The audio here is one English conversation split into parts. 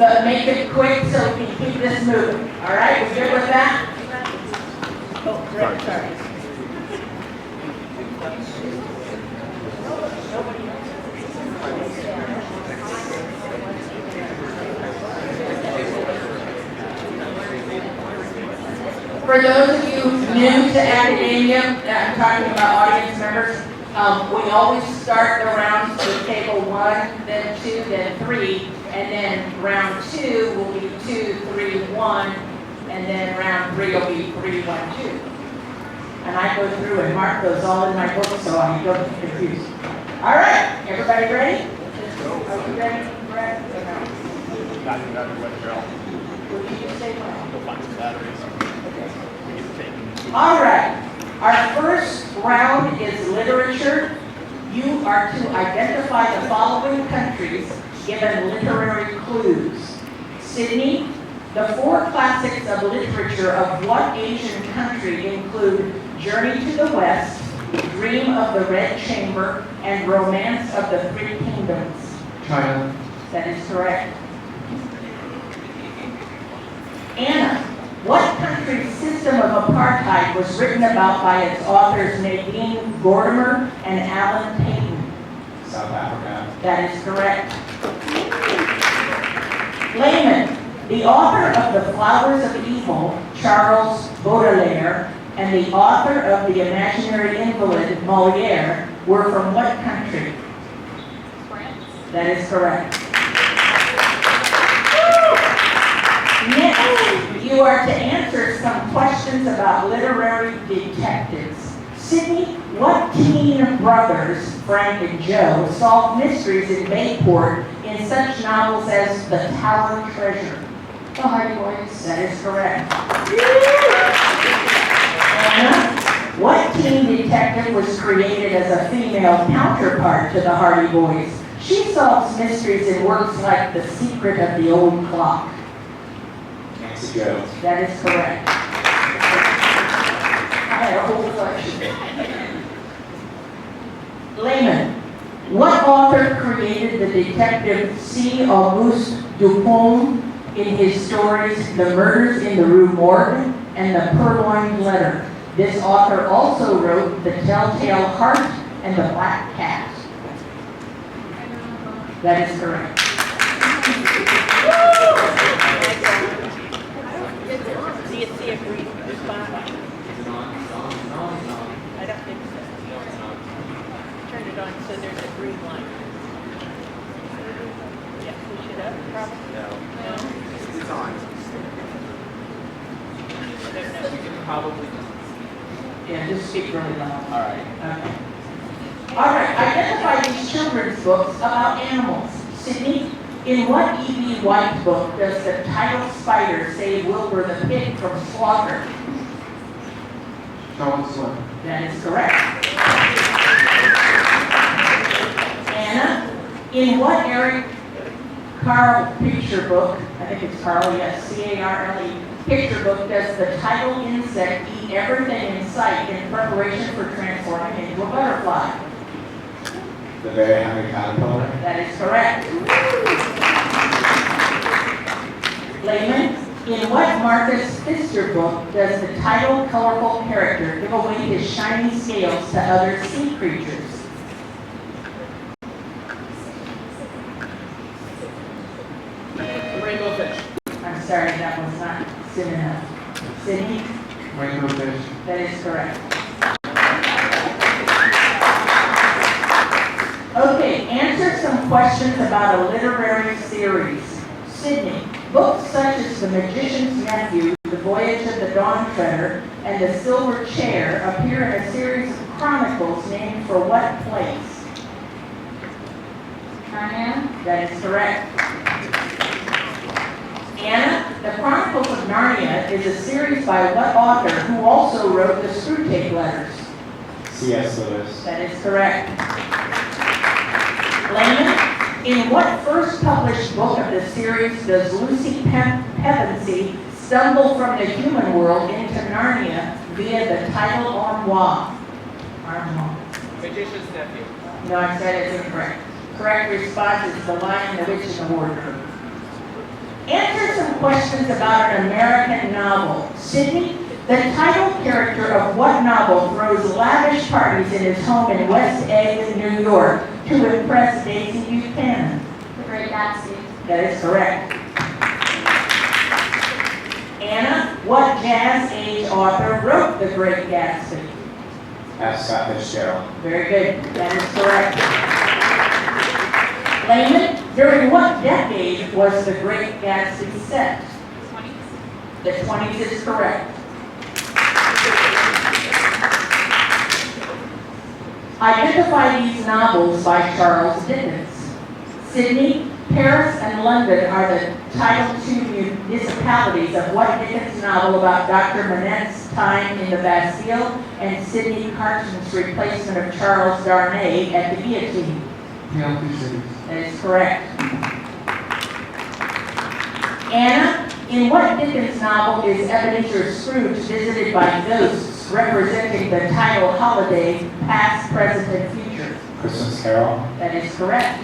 But make it quick so we can keep this moving. All right, we good with that? Oh, Rick, sorry. For those of you new to academia, I'm talking about audience members, we always start the rounds with table 1, then 2, then 3, and then round 2 will be 2, 3, 1, and then round 3 will be 3, 1, 2. And I go through and mark those all in my book so I don't get confused. All right, everybody ready? Are we ready? Brett? Would you just say what? Go find some batteries. All right, our first round is literature. You are to identify the following countries given literary clues. Sydney, the 4 classics of literature of what Asian country include Journey to the West, Dream of the Red Chamber, and Romance of the Three Kingdoms? China. That is correct. Anna, what country's system of apartheid was written about by its authors Nadine Gordimer and Alan Paton? South Africa. That is correct. Lehman, the author of The Flowers of Evil, Charles Baudelaire, and the author of The Imaginary Invalid, Molière, were from what country? France. That is correct. Next, you are to answer some questions about literary detectives. Sydney, what teen brothers, Frank and Joe, solved mysteries in Bayport in such novels as The Tower Treasure? The Hardy Boys. That is correct. Anna, what teen detective was created as a female counterpart to the Hardy Boys? She solves mysteries in works like The Secret of the Old Clock. Joe. That is correct. I had a whole collection. Lehman, what author created the detective C. Auguste Dupont in his stories The Murders in the Rue Morgue and The Purloined Letter? This author also wrote The Telltale Heart and The Black Cat. That is correct. Do you see a green spot? I don't think so. Turn it on so there's a green line. Yeah, push it up, probably? No? It's on. I don't know. You can probably. Yeah, just speak really loud. All right. Okay. All right, identify these children's books about animals. Sydney, in what E.B. White book does the title spider save Wilbur the pig from slaughter? Show and swim. That is correct. Anna, in what Eric Carle picture book, I think it's Carle, yes, C-A-R-L-E, picture book does the title insect eat everything in sight in preparation for transforming into a butterfly? The Very Hungry Caterpillar. That is correct. Lehman, in what Marcus Pfister book does the title colorful character give away his shiny scales to other sea creatures? Rainbow fish. I'm sorry, that was not soon enough. Sydney? Rainbow fish. That is correct. Okay, answer some questions about a literary series. Sydney, books such as The Magician's Nephew, The Voyage of the Dawn Treader, and The Silver Chair appear in a series of chronicles named for what place? Narnia. That is correct. Anna, The Chronicles of Narnia is a series by what author who also wrote the Screwtape Letters? C.S. Lewis. That is correct. Lehman, in what first published book of the series does Lucy Pevensey stumble from the human world into Narnia via the title Armoire? Magician's Nephew. No, I said it's incorrect. Correct response is The Lion, the Witch, and the Wardrobe. questions about an American novel. Sidney, the title character of what novel throws lavish parties in his home in West Egg, New York, to impress Daisy Buchanan? The Great Gatsby. That is correct. Anna, what Jazz Age author wrote The Great Gatsby? F. Scott Fitzgerald. Very good. That is correct. Lehman, during what decade was The Great Gatsby set? 20s. The 20s is correct. Identify these novels by Charles Dickens. Sydney, Paris, and London are the title two municipalities of what Dickens novel about Dr. Manette's time in the Bastille and Sidney Carton's replacement of Charles Darnay at the guillotine? Hail Two Cities. That is correct. Anna, in what Dickens novel is Ebenezer Scrooge visited by ghosts representing the title holiday, past, present, and future? Christmas Carol. That is correct.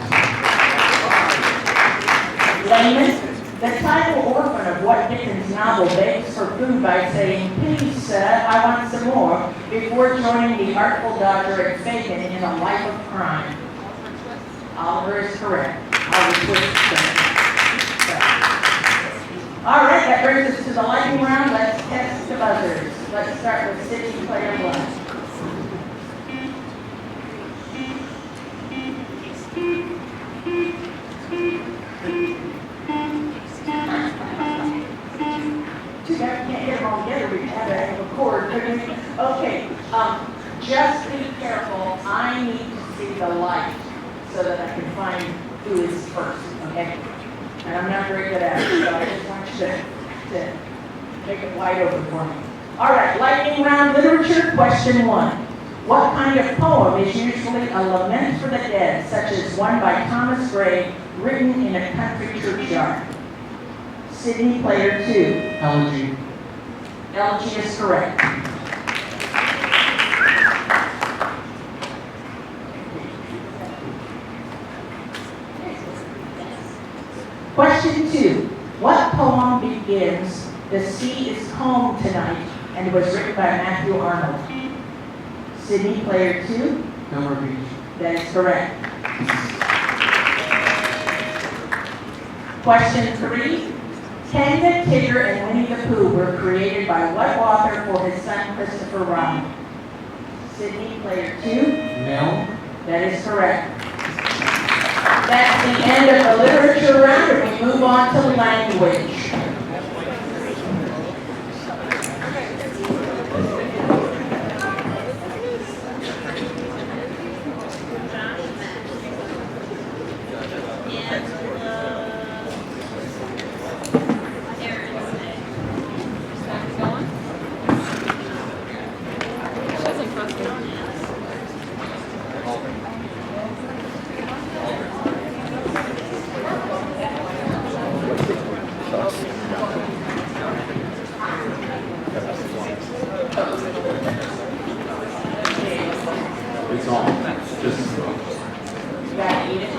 Lehman, the title orphan of what Dickens novel begs for food by saying, "Please, sir, I want some more," before joining the artful Dodger and Fagin in a life of crime? Oliver is correct. Oliver Twist is correct. All right, that brings us to the lightning round. Let's test the buzzers. Let's start with Sydney, player one. Too bad we can't get them all together. We had to have a cord, couldn't we? Okay, just be careful. I need to see the light so that I can find who is first, okay? And I'm not very good at it, so I just want you to make it wide open for me. All right, lightning round literature, question one. What kind of poem is usually a lament for the dead, such as one by Thomas Gray, written in a country churchyard? Sydney, player two. Elegy. Elegy is correct. Question two. What poem begins, "The sea is calm tonight," and was written by Matthew Arnold? Sydney, player two. Dover Beach. That is correct. Question three. Kanga, Tigger, and Winnie the Pooh were created by what author for his son Christopher Robin? Sydney, player two. Mill. That is correct. That's the end of the literature round, and we move on to language. It's on. Just You gotta eat it.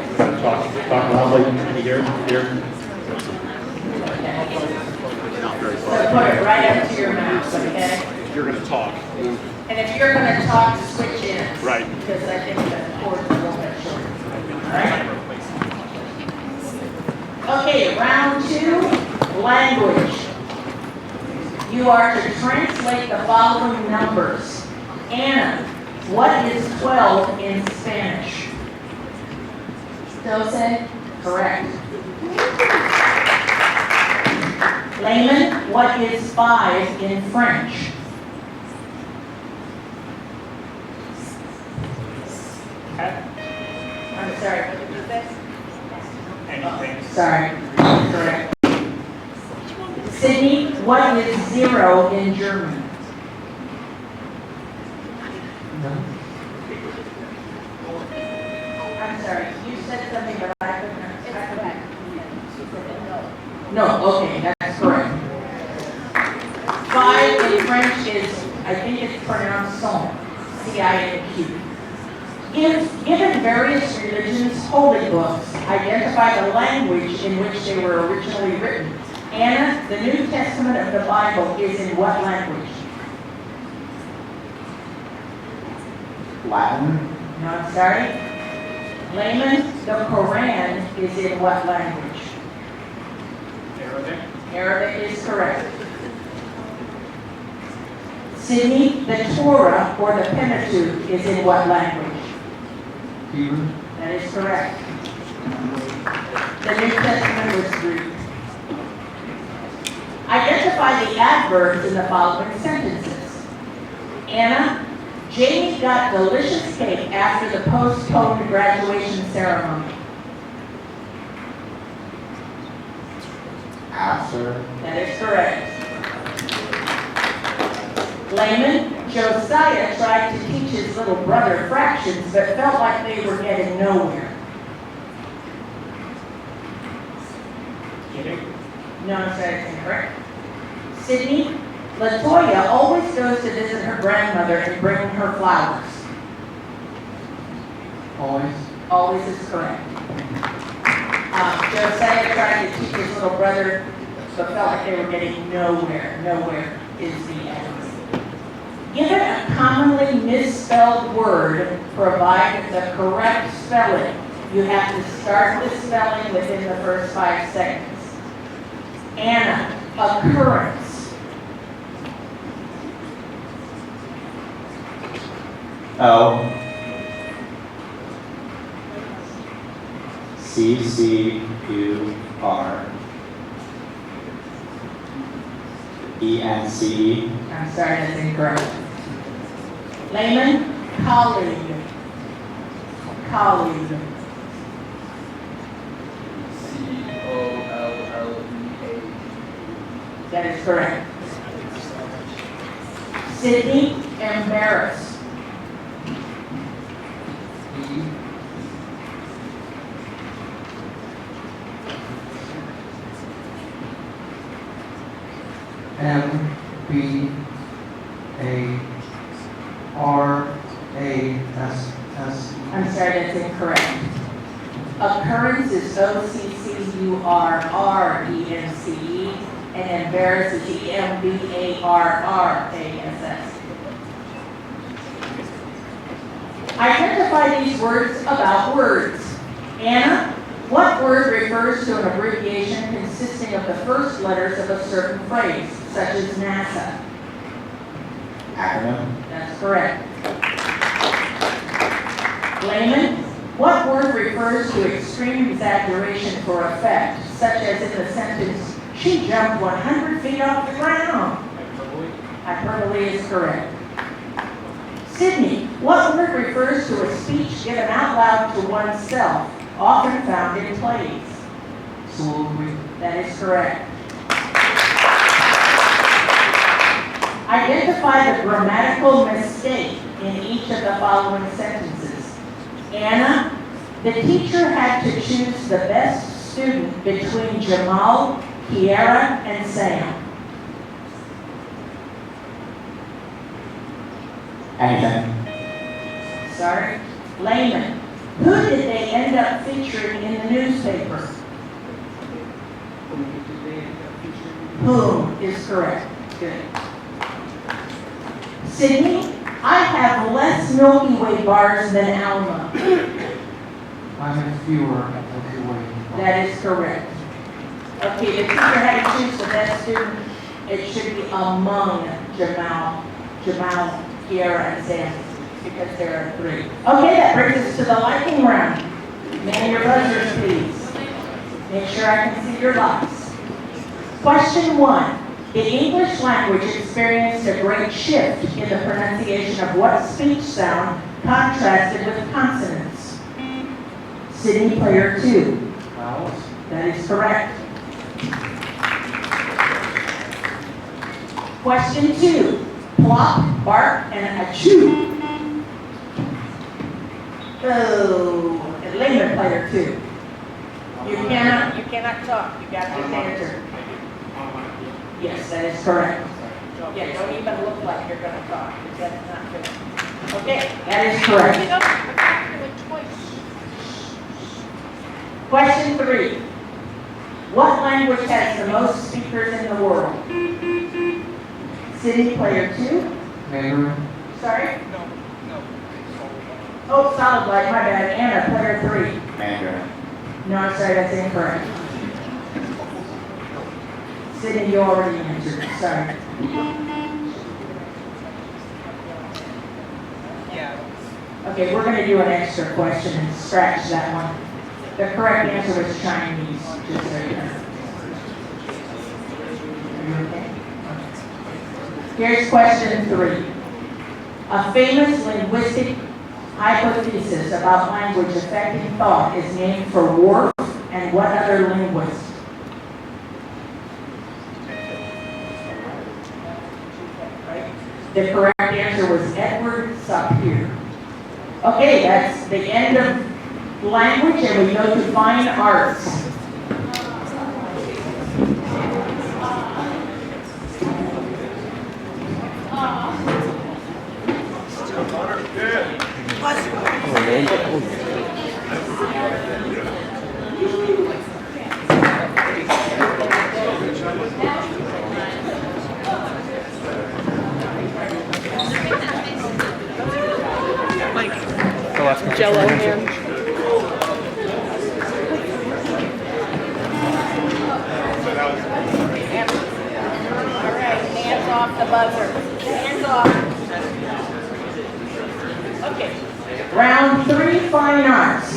talk loudly. Here. So put it right up to your mouth, okay? You're gonna talk. And if you're gonna talk, switch in. Right. Because I think the cord's a little bit short. All right? Okay, round two, language. You are to translate the following numbers. Anna, what is 12 in Spanish? Doce. Correct. Lehman, what is 5 in French? I'm sorry, what did you say? Anything. Sorry, correct. Sydney, what is 0 in German? I'm sorry, you said something, but I couldn't. No, okay, that's correct. 5 in French is, I think it's pronounced son, C-I-N-Q. Given various religions' holy books, identify the language in which they were originally written. Anna, the New Testament of the Bible is in what language? Latin, No, I'm sorry. Lehman, the Quran is in what language? Arabic. Arabic is correct. Sidney, the Torah or the Pentateuch is in what language? Hebrew, That is correct. The New Testament was Greek. Identify the adverbs in the following sentences. Anna, Jamie got delicious cake after the postponed graduation ceremony. after, That is correct. Lehman, Josiah tried to teach his little brother fractions, but felt like they were getting nowhere. Kidding. No, I'm sorry, that's incorrect. Sydney, Latoya always goes to visit her grandmother and bring her flowers. always, Always is correct. Josiah tried to teach his little brother, but felt like they were getting nowhere. Nowhere is the answer. Given a commonly misspelled word, provide the correct spelling. You have to start the spelling within the first 5 seconds. Anna, occurrence. O, CCUR, ENCE, I'm sorry, that's incorrect. Lehman, colleague. Colleague. COLLEA. That is correct. Sydney, embarrass. EMBARASS. I'm sorry, that's incorrect. Occurrence is OCCURRENCE, and embarrass is EMBARRASS. Identify these words about words. Anna, what word refers to an abbreviation consisting of the first letters of a certain phrase, such as NASA? Acronym, That's correct. Lehman, what word refers to extreme exaggeration for effect, such as in the sentence, she jumped 100 feet off the ground? Hyperbole is correct. Sydney, what word refers to a speech given out loud to oneself, often found in plays? soliloquy, That is correct. Identify the grammatical mistake in each of the following sentences. Anna, the teacher had to choose the best student between Jamal, Kiara, and Sam. anything, Sorry. Lehman, who did they end up featuring in the newspaper? Whom is correct. Good. Sydney, I have less Milky Way bars than Alma. I have fewer Milky Way. That is correct. Okay, the teacher had to choose the best student. It should be among Jamal, Kiara, and Sam, because there are 3. Okay, that brings us to the lightning round. Man your buzzers, please. Make sure I can see your lights. Question 1. The English language experienced a great shift in the pronunciation of what speech sound contrasted with consonants? Sydney, player 2. Vowels, That is correct. Question 2. Plop, bark, and achoo. Oh, and Lehman, player 2. You cannot talk. You got to answer. Yes, that is correct. Yeah, don't even look like you're going to talk, because that's not good. Okay, that is correct. Question 3. What language has the most speakers in the world? Sidney, player 2. Mandarin. Sorry? Oh, solid light, my bad. Anna, player 3. Mandarin. No, I'm sorry, that's incorrect. Sidney, you already answered, sorry. Okay, we're gonna do an extra question and scratch that one. The correct answer was Chinese, just so you know. Are you okay? Here's question 3. A famous linguistic hypothesis about language affecting thought is named for Worf and what other linguist? The correct answer was Edward Sapir. Okay, that's the end of language, and we go to fine arts. Jello hand. All right, hands off the buzzer. Hands off. Okay. Round 3, fine arts.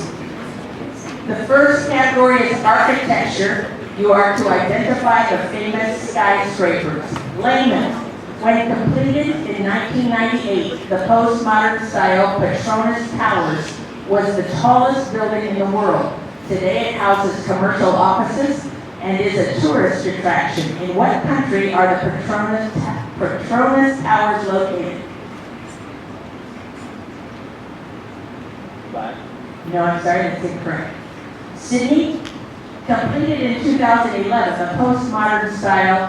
The first category is architecture. You are to identify the famous skyscrapers. Lehman. When completed in 1998, the postmodern style Petronas Towers was the tallest building in the world. Today it houses commercial offices and is a tourist attraction. In what country are the Petronas Towers located? No, I'm sorry, that's incorrect. Sydney, completed in 2011, the postmodern style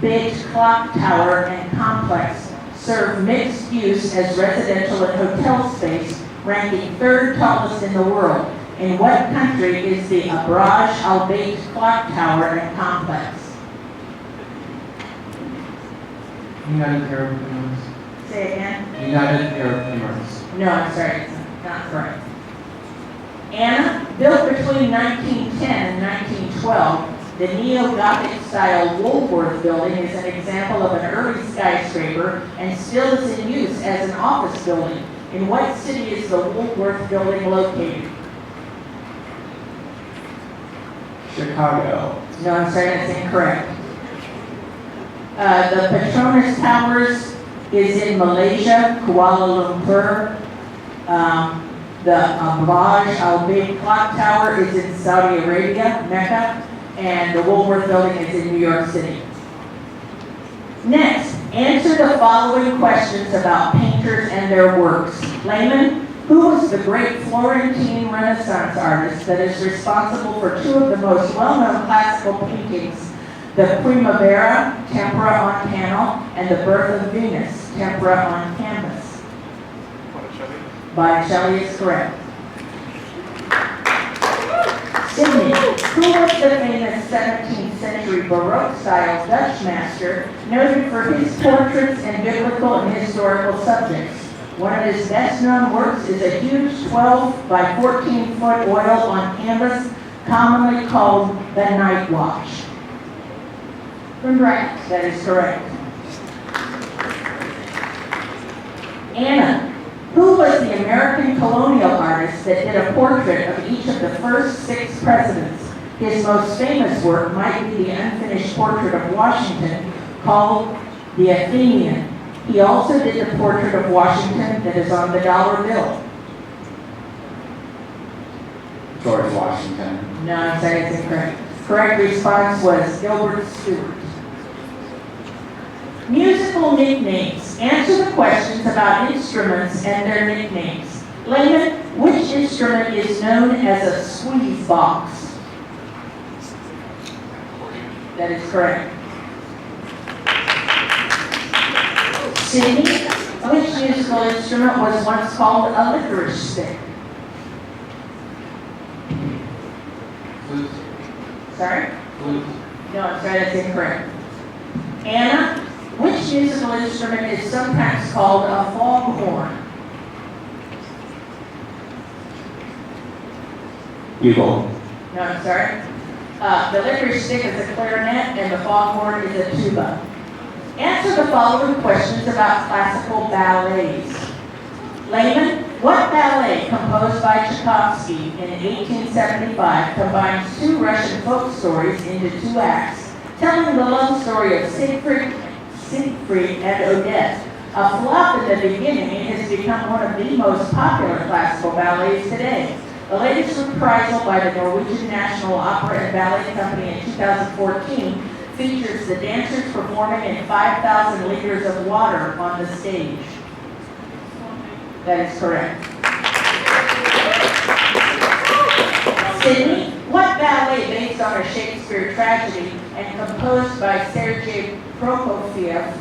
Big clock tower and complex serve mixed use as residential and hotel space, ranking 3rd tallest in the world. In what country is the Abraj Al Bait clock tower and complex? United Arab Emirates. Say again? United Arab Emirates. No, I'm sorry, it's not correct. Anna, built between 1910 and 1912, the neo-Gothic style Woolworth building is an example of an early skyscraper and still is in use as an office building. In what city is the Woolworth building located? Chicago. No, I'm sorry, that's incorrect. The Petronas Towers is in Malaysia, Kuala Lumpur. The Abraj Al Bait Clock Tower is in Saudi Arabia, Mecca. And the Woolworth building is in New York City. Next, answer the following questions about painters and their works. Lehman, who was the great Florentine Renaissance artist that is responsible for 2 of the most well-known classical paintings, the Primavera, tempera on panel, and the Birth of Venus, tempera on canvas? Botticelli is correct. Sidney, who was the famous 17th century Baroque style Dutch master noted for his portraits and biblical and historical subjects? One of his best known works is a huge 12 by 14 foot oil on canvas, commonly called the Night Watch. Rembrandt. That is correct. Anna, who was the American colonial artist that did a portrait of each of the first 6 presidents? His most famous work might be the unfinished portrait of Washington called the Athenian. He also did the portrait of Washington that is on the dollar bill. George Washington. No, I'm sorry, it's incorrect. Correct response was Gilbert Stuart. Musical nicknames. Answer the questions about instruments and their nicknames. Lehman, which instrument is known as a squeeze box? That is correct. Sidney, which musical instrument was once called a licorice stick? Flute. Sorry? Flute. No, I'm sorry, that's incorrect. Anna, which musical instrument is sometimes called a foghorn? Bugle. No, I'm sorry. The licorice stick is a clarinet and the foghorn is a tuba. Answer the following questions about classical ballets. Lehman, what ballet composed by Tchaikovsky in 1875 combines two Russian folk stories into two acts, telling the love story of Siegfried and Odette? A flop in the beginning, it has become one of the most popular classical ballets today. The latest reprisal by the Norwegian National Opera and Ballet Company in 2014 features the dancers performing in 5,000 liters of water on the stage. That is correct. Sidney, what ballet based on a Shakespeare tragedy and composed by Sergei Prokofiev,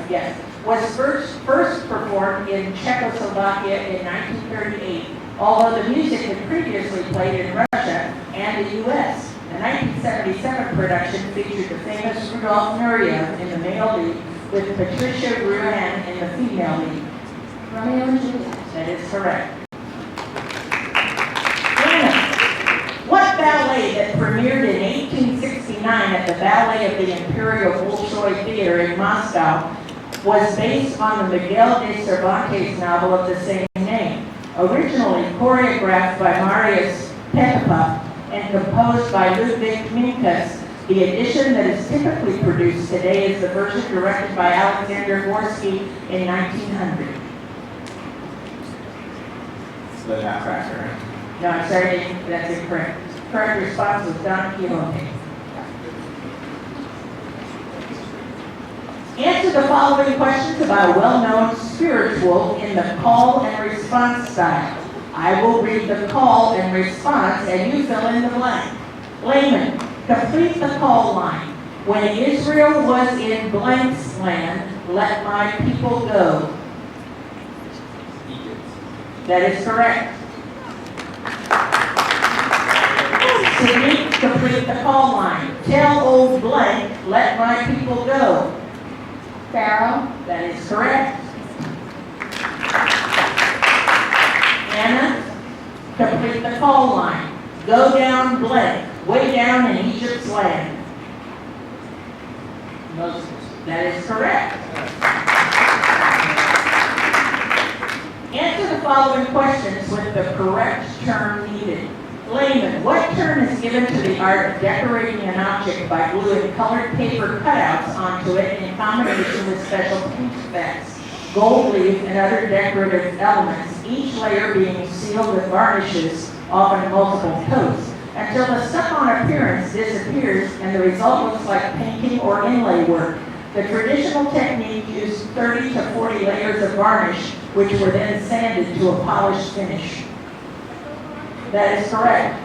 yes, was first performed in Czechoslovakia in 1938, although the music had previously played in Russia and the U.S. The 1977 production featured the famous Rudolf Nureyev in the male lead with Patricia Ruan in the female lead. Romeo and Juliet. That is correct. What ballet that premiered in 1869 at the Ballet of the Imperial Bolshoi Theater in Moscow was based on the Miguel de Cervantes novel of the same name, originally choreographed by Marius Petipa and composed by Ludwig Minkus? The edition that is typically produced today is the version directed by Alexander Gorsky in 1900. The Nutcracker. No, I'm sorry, that's incorrect. Correct response was Don Quixote. Answer the following questions about a well-known spiritual in the call and response style. I will read the call and response, and you fill in the blank. Lehman, complete the call line. When Israel was in blank's land, let my people go. Egypt. That is correct. Sidney, complete the call line. Tell old blank, let my people go. Pharaoh. That is correct. Anna, complete the call line. Go down blank, way down in Egypt's land. Moses. That is correct. Answer the following questions with the correct term needed. Lehman, what term is given to the art of decorating an object by gluing colored paper cutouts onto it in combination with special paint effects, gold leaf, and other decorative elements, each layer being sealed with varnishes, often multiple coats, until the stuck-on appearance disappears and the result looks like painting or inlay work. The traditional technique used 30 to 40 layers of varnish, which were then sanded to a polished finish. That is correct.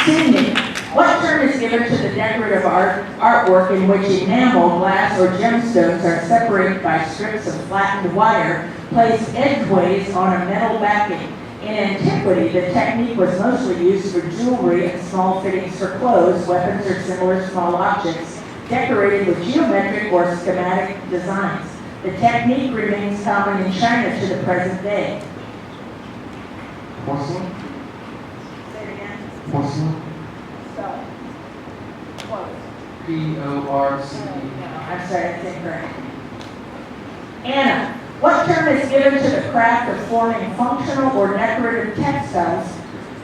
Sidney, what term is given to the decorative artwork in which enamel, glass, or gemstones are separated by strips of flattened wire placed edgeways on a metal backing? In antiquity, the technique was mostly used for jewelry and small fittings for clothes, weapons, or similar small objects decorated with geometric or schematic designs. The technique remains common in China to the present day. Porcelain. Say it again. Porcelain. Spell it. Close. P-O-R-C-E. I'm sorry, that's incorrect. Anna, what term is given to the craft of forming functional or decorative textiles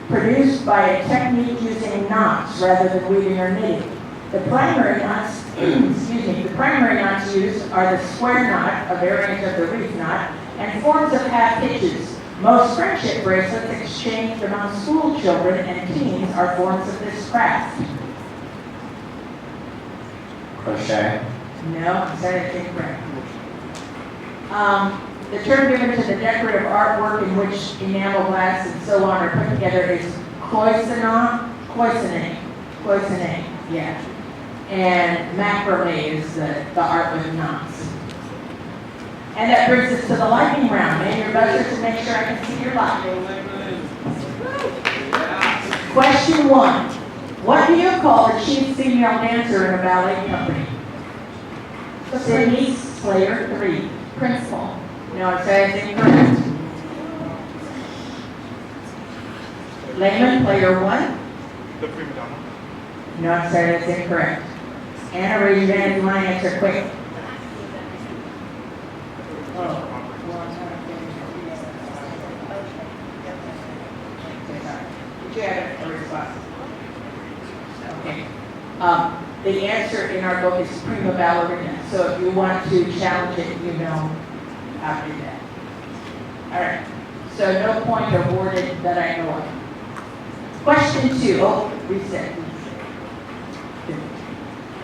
produced by a technique using knots rather than weaving or knitting? The primary knots, the primary knots used are the square knot, a variant of the reef knot, and forms of half hitches. Most friendship bracelets exchanged among school children and teens are forms of this craft. Crochet. No, I'm sorry, that's incorrect. The term given to the decorative artwork in which enamel, glass, and so on are put together is cloisonne, yeah. And macrame is the art with knots. And that brings us to the lightning round. Name your buzzer to make sure I can see your light. Question 1. What do you call the chief female dancer in a ballet company? Sidney, player 3. Principal. No, it says incorrect. Lehman, player 1. The prima donna. No, it says it's incorrect. Anna, raise your hand if you want to answer quick. Did you have a response? Okay. The answer in our book is prima ballerina, so if you want to challenge it, you know how to do that. All right, so no point awarded that I know of. Question 2, reset.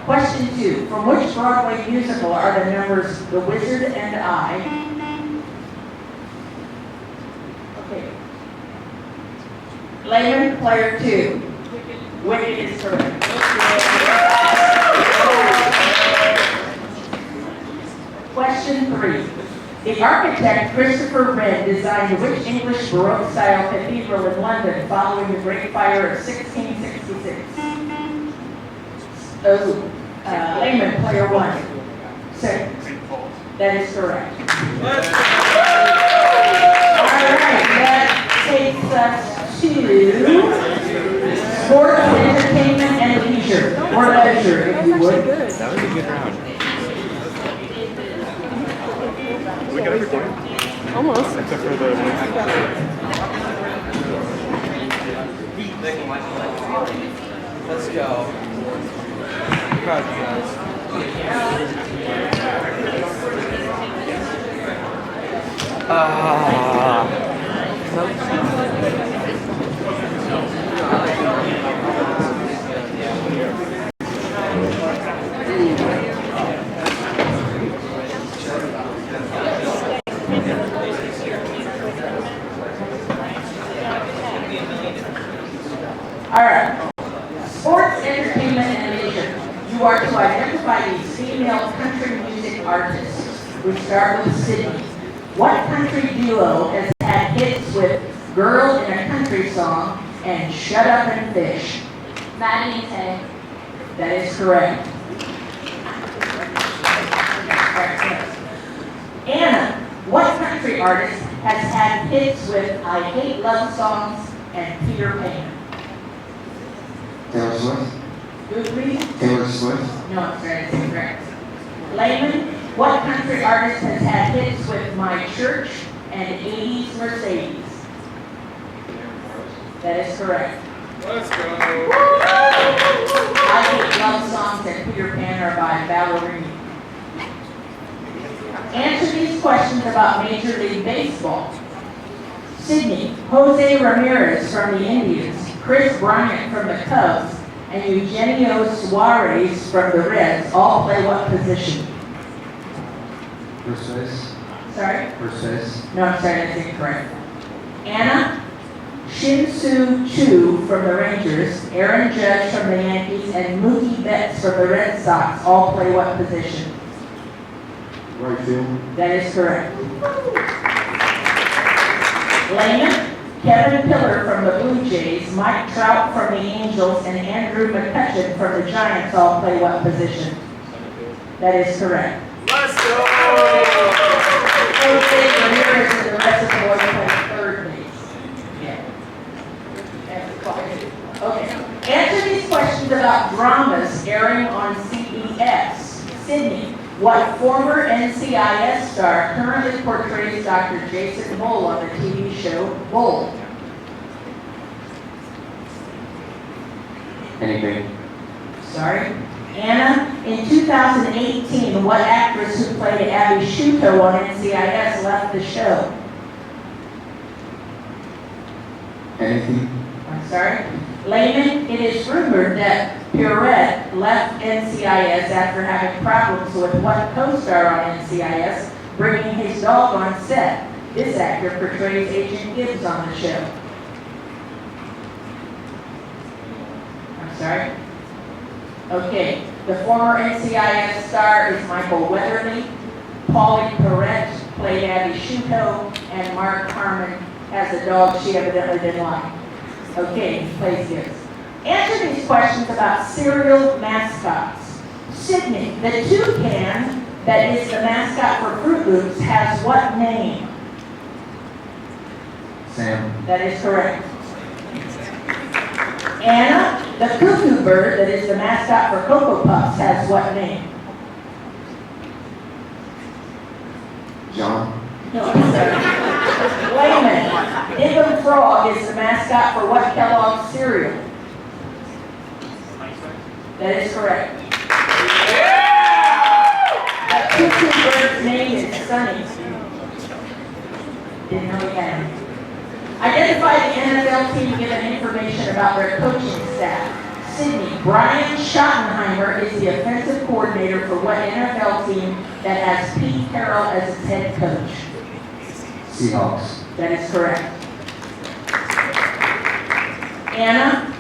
Question 2, from which Broadway musical are the numbers The Wizard and I? Okay. Lehman, player 2. Wicked is correct. Question 3. The architect Christopher Wren designed which English Baroque style cathedral in London following the Great Fire of 1666? Lehman, player 1. Six. St. Paul's. That is correct. All right, that takes us to sports, entertainment, and leisure, or leisure, if you would. That was a good round. We got everything. Almost. Except for the. Let's go. Proud of you guys. All right. Sports, entertainment, and leisure. You are to identify these female country music artists. We start with Sidney. What country duo has had hits with Girl in a Country Song and Shut Up and Fish? Maddie and Tay. That is correct. Anna, what country artist has had hits with I Hate Love Songs and Peter Pan? Taylor Swift. Good please? Taylor Swift. No, it's very incorrect. Lehman, what country artist has had hits with My Church and 80s Mercedes? That is correct. Let's go. I Hate Love Songs and Peter Pan are by Ballerina. Answer these questions about Major League Baseball. Sidney, Jose Ramirez from the Indians, Chris Bryant from the Cubs, and Eugenio Suarez from the Reds all play what position? Versus. Sorry? Versus. No, I'm sorry, that's incorrect. Anna, Shin-Soo Choo from the Rangers, Aaron Judge from the Yankees, and Mookie Betts from the Red Sox all play what position? Right field. That is correct. Lehman, Kevin Pillar from the Blue Jays, Mike Trout from the Angels, and Andrew McCutcheon from the Giants all play what position? That is correct. Let's go. Jose Ramirez and the rest of the boys play third base. Yeah. Okay. Answer these questions about dramas airing on CBS. Sidney, what former NCIS star currently portrays Dr. Jason Bull on the TV show Bull? Anything. Sorry. Anna, in 2018, what actress who played Abby Shuto on NCIS left the show? Anything. I'm sorry. Lehman, it is rumored that Pierrette left NCIS after having problems with one co-star on NCIS, bringing his dog on set. This actor portrays Agent Gibbs on the show. I'm sorry. Okay, the former NCIS star is Michael Weatherly. Pauline Perrette played Abby Shuto, and Mark Harmon has a dog she evidently didn't like. Okay, place here. Answer these questions about cereal mascots. Sidney, the toucan that is the mascot for Fruit Loops has what name? Sam. That is correct. Anna, the cuckoo bird that is the mascot for Cocoa Puffs has what name? John. No, I'm sorry. Lehman, Dibbon Frog is the mascot for what Kellogg's cereal? That is correct. The cuckoo bird's name is Sunny. Didn't know he had it. Identify the NFL team given information about their coaching staff. Sidney, Brian Schottenheimer is the offensive coordinator for what NFL team that has Pete Carroll as its head coach? Seahawks. That is correct. Anna,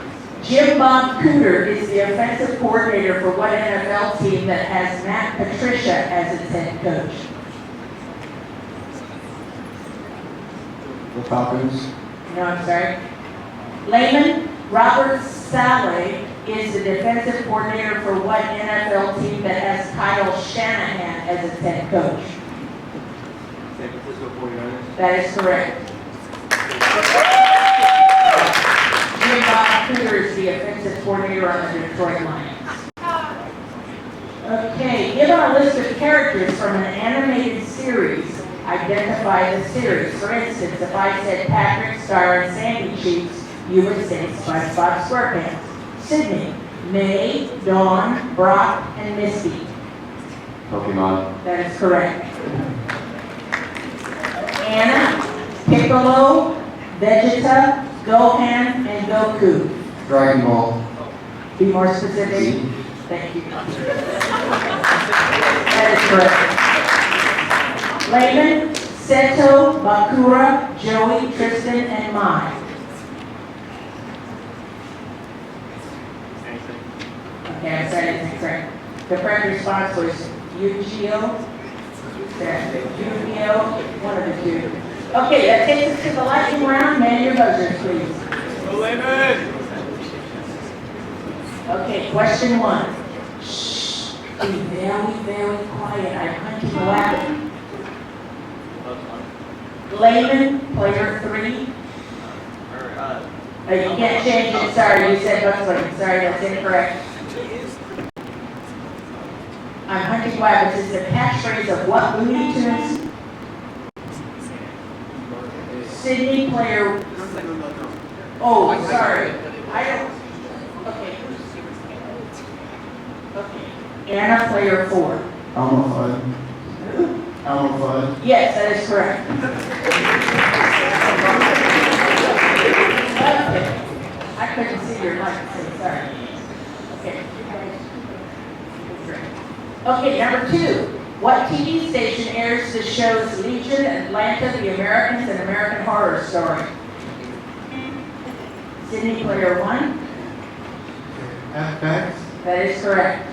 Jim Bob Cooter is the offensive coordinator for what NFL team that has Matt Patricia as its head coach? The Falcons. No, I'm sorry. Lehman, Robert Saleh is the defensive coordinator for what NFL team that has Kyle Shanahan as its head coach? San Francisco 49ers. That is correct. Jim Bob Cooter is the offensive coordinator on the Detroit Lions. Okay, given a list of characters from an animated series, identify the series. For instance, if I said Patrick, Star, and Sandy Cheeks, you would say SpongeBob SquarePants. Sidney, May, Dawn, Brock, and Misty. Pokemon. That is correct. Anna, Piccolo, Vegeta, Gohan, and Goku. Dragon Ball. Be more specific. Z. Thank you. That is correct. Lehman, Seto, Bakura, Joey, Tristan, and Mai. Okay, I'm sorry, that's incorrect. The correct response was Yu-Gi-Oh. Yu-Gi-Oh, one of the two. Okay, that takes us to the lightning round. Man your buzzers, please. Okay, question 1. Shh, be very, very quiet. I'm hunting a rabbit. Lehman, player 3. You can't change it. Sorry, you said Bugs Bunny. Sorry, that's incorrect. I'm hunting rabbits is the catchphrase of what Looney Tunes? Sidney, player. Oh, sorry. I don't. Okay. Okay. Anna, player 4. Elmo Fudd. Elmo Fudd. Yes, that is correct. Okay. I couldn't see your mic, so sorry. Okay. Okay, number 2. What TV station airs the shows Legion, Atlanta, The Americans, and American Horror Story? Sidney, player 1. FX. That is correct.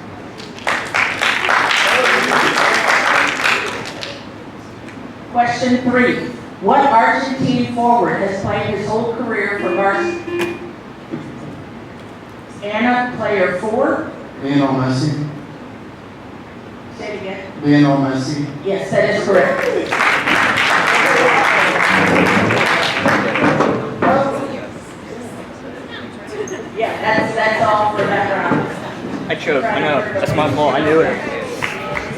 Question 3. What Argentine forward has played his whole career for Barcelona? Anna, player 4. Lionel Messi. Say it again. Lionel Messi. Yes, that is correct. Yeah, that's all for that round. I choked. I know. That's my fault. I knew it.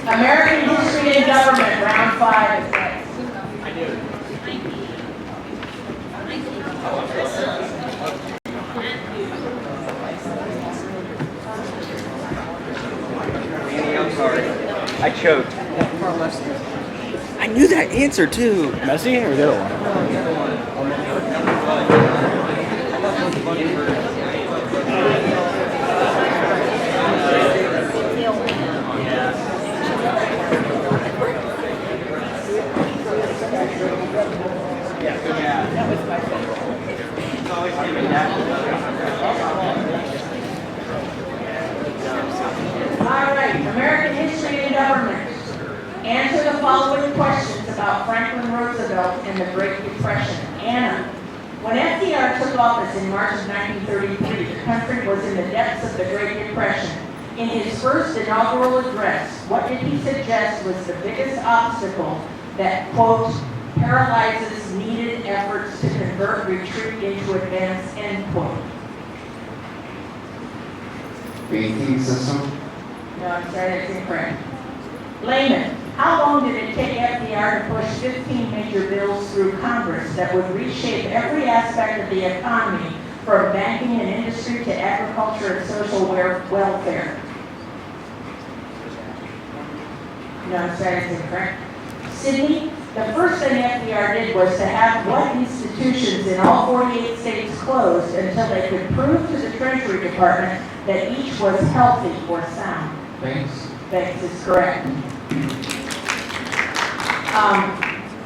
American history and government, round 5 is next. Annie, I'm sorry. I choked. I knew that answer too. Messi or the other one? All right, American history and government. Answer the following questions about Franklin Roosevelt and the Great Depression. Anna, When FDR took office in March of 1933, the country was in the depths of the Great Depression. In his first inaugural address, what did he suggest was the biggest obstacle that, quote, paralyzes needed efforts to convert retreat into advance, end quote? Banking system. No, I'm sorry, that's incorrect. Lehman, how long did it take FDR to push 15 major bills through Congress that would reshape every aspect of the economy, from banking and industry to agriculture and social welfare? No, I'm sorry, that's incorrect. Sidney, the first thing FDR did was to have what institutions in all 48 states closed until they could prove to the Treasury Department that each was healthy or sound. Banks. Banks is correct.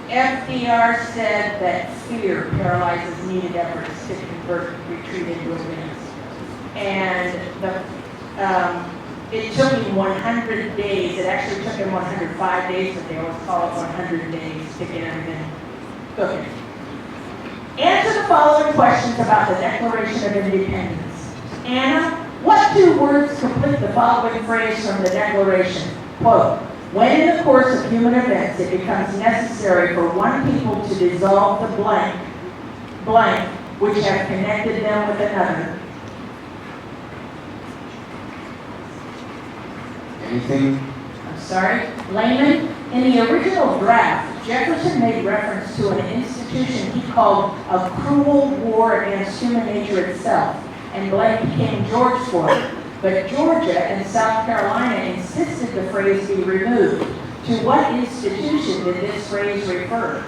FDR said that fear paralyzes needed efforts to convert retreat into advance. And it took him 100 days. It actually took him 105 days, but they always call it 100 days to get everything cooking. Answer the following questions about the Declaration of Independence. Anna, what two words complete the following phrase from the Declaration? Quote, when in the course of human events it becomes necessary for one people to dissolve the blank, which have connected them with another. Anything? I'm sorry, Lehman, in the original draft, Jefferson made reference to an institution he called a cruel war against human nature itself, and blamed King George for it. But Georgia and South Carolina insisted the phrase be removed. To what institution did this phrase refer?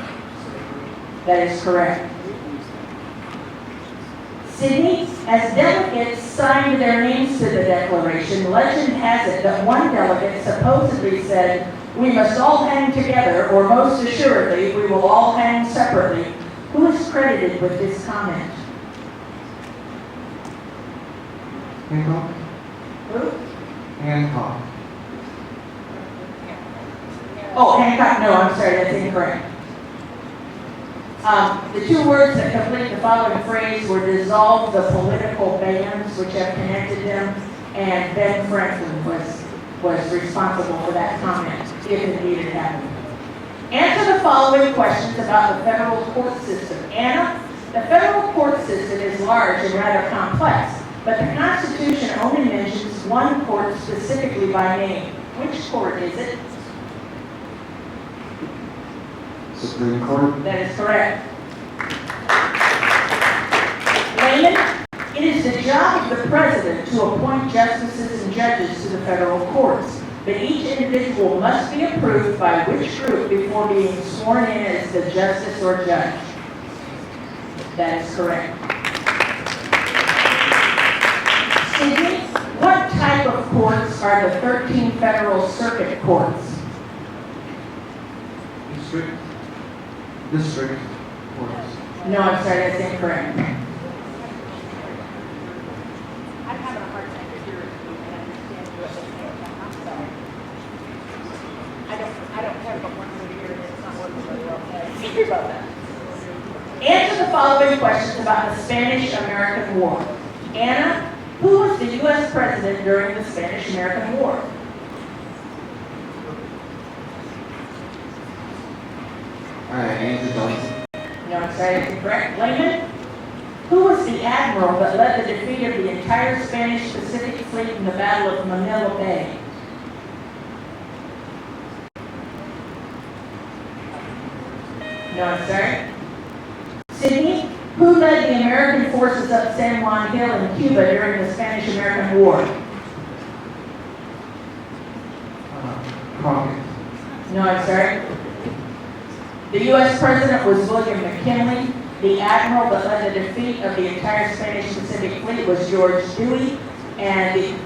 That is correct. Sidney, as delegates signed their names to the Declaration, legend has it that one delegate supposedly said, we must all hang together, or most assuredly, we will all hang separately. Who is credited with this comment? Hancock. Who? Hancock. Oh, Hancock, no, I'm sorry, that's incorrect. The two words that complete the following phrase were dissolve the political bands which have connected them, and Ben Franklin was responsible for that comment, if indeed it happened. Answer the following questions about the federal court system. Anna, the federal court system is large and rather complex, but the Constitution only mentions one court specifically by name. Which court is it? Supreme Court. That is correct. Lehman, it is the job of the president to appoint justices and judges to the federal courts, but each individual must be approved by which group before being sworn in as the justice or judge? That is correct. Sidney, what type of courts are the 13 federal circuit courts? District courts. No, I'm sorry, that's incorrect. I'm having a hard time hearing you and understanding you at the same time. I'm sorry. I don't have but one good ear and it's not working very well. Sorry about that. Answer the following questions about the Spanish-American War. Anna, who was the U.S. president during the Spanish-American War? Andrew Johnson. No, I'm sorry, that's incorrect. Lehman, who was the admiral that led the defeat of the entire Spanish Pacific fleet in the Battle of Manila Bay? No, I'm sorry. Sidney, who led the American forces up San Juan Hill in Cuba during the Spanish-American War? Crockett. No, I'm sorry. The U.S. president was William McKinley. The admiral that led the defeat of the entire Spanish Pacific fleet was George Dewey. And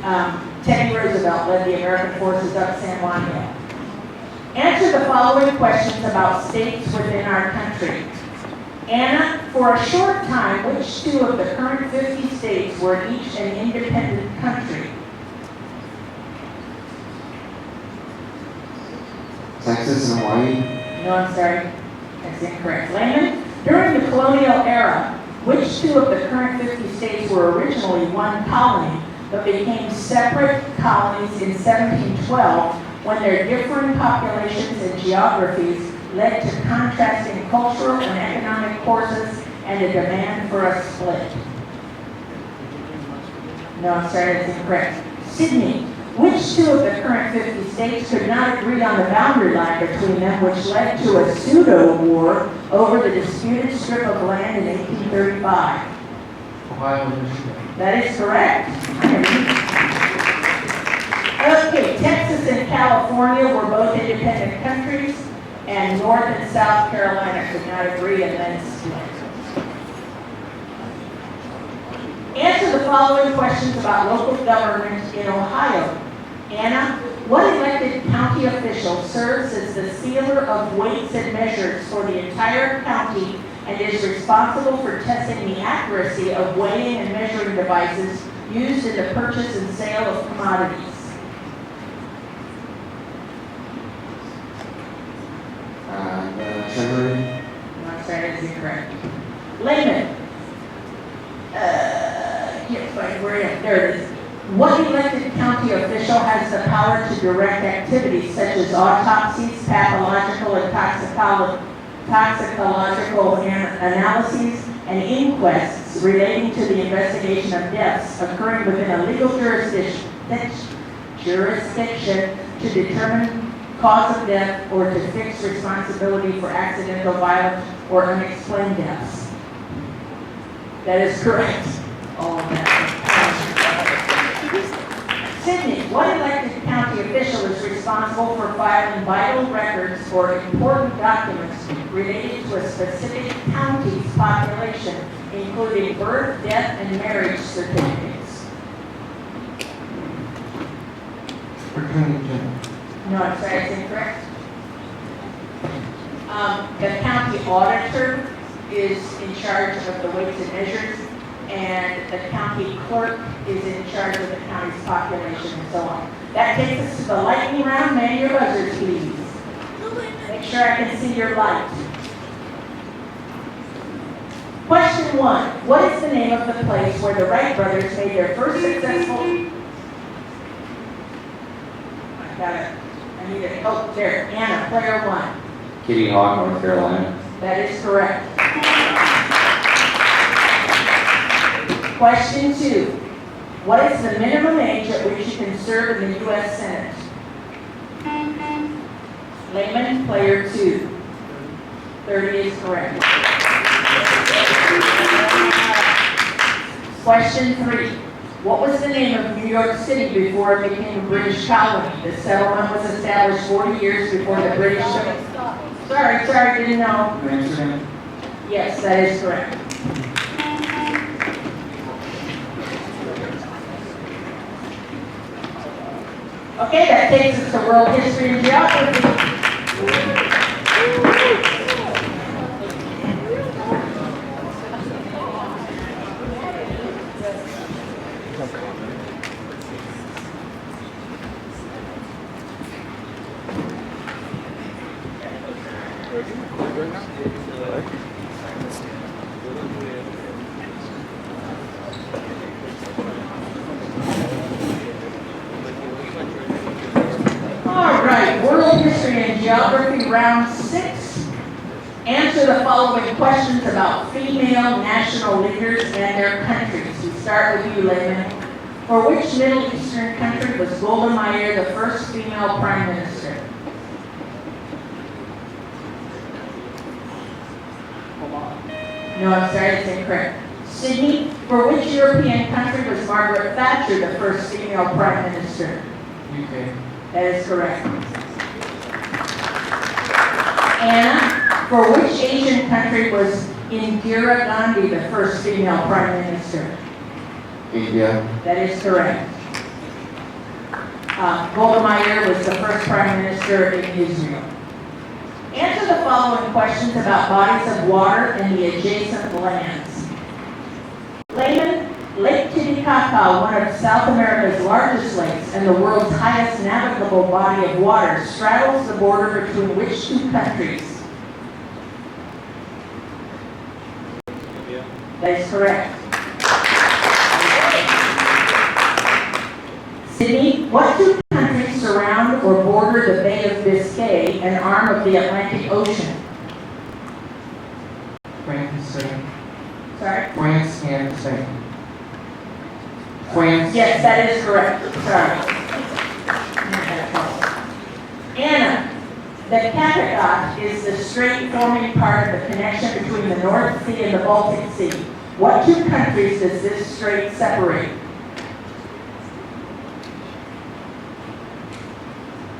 Teddy Roosevelt led the American forces up San Juan Hill. Answer the following questions about states within our country. Anna, for a short time, which two of the current 50 states were each an independent country? Texas and Hawaii. No, I'm sorry. That's incorrect. Lehman, during the colonial era, Which two of the current 50 states were originally one colony, but became separate colonies in 1712 when their differing populations and geographies led to contrasting cultural and economic courses and a demand for a split? No, I'm sorry, that's incorrect. Sydney. Which two of the current 50 states could not agree on the boundary line between them, which led to a pseudo-war over the disputed strip of land in 1835? Ohio and Michigan. That is correct. Okay, Texas and California were both independent countries, and North and South Carolina could not agree and then split. Answer the following questions about local government in Ohio. Anna, what elected county official serves as the sealer of weights and measures for the entire county and is responsible for testing the accuracy of weighing and measuring devices used in the purchase and sale of commodities? The treasury. I'm sorry, that's incorrect. Lehman. Can't find where I am. There it is. What elected county official has the power to direct activities such as autopsies, pathological and toxicological analyses, and inquests relating to the investigation of deaths occurring within a legal jurisdiction to determine cause of death or to fix responsibility for accidental, violent, or unexplained deaths? That is correct. All of that. Sydney, what elected county official is responsible for filing vital records or important documents related to a specific county's population, including birth, death, and marriage certificates? Attorney General. No, I'm sorry, it's incorrect. The county auditor is in charge of the weights and measures, and the county clerk is in charge of the county's population and so on. That takes us to the lightning round. Man your buzzers, please. Make sure I can see your light. Question 1. What is the name of the place where the Wright brothers made their first successful... I got it. I need it. Oh, there. Anna, player 1. Kitty Hawk, North Carolina. That is correct. Question 2. What is the minimum age at which you can serve in the U.S. Senate? Lehman, player 2. 30 is correct. Question 3. What was the name of New York City before it became a British colony? The settlement was established 40 years before the British... Sorry, didn't know. Amsterdam. Yes, that is correct. Okay, that takes us to world history and geography. All right, world history and geography round 6. Answer the following questions about female national leaders and their countries. We start with you, Lehman. For which Middle Eastern country was Golda Meir the first female prime minister? No, I'm sorry, it's incorrect. Sydney, for which European country was Margaret Thatcher the first female prime minister? UK. That is correct. Anna, for which Asian country was Indira Gandhi the first female prime minister? India. That is correct. Golda Meir was the first prime minister in Israel. Answer the following questions about bodies of water and the adjacent lands. Lehman, Lake Titicaca, one of South America's largest lakes and the world's highest navigable body of water, straddles the border between which two countries? That is correct. Sydney, what two countries surround or border the Bay of Biscay, an arm of the Atlantic Ocean? France and Spain. Sorry? France and Spain. France. Yes, that is correct. Sorry. Anna, the Kattegat is the strait forming part of the connection between the North Sea and the Baltic Sea. What two countries does this strait separate?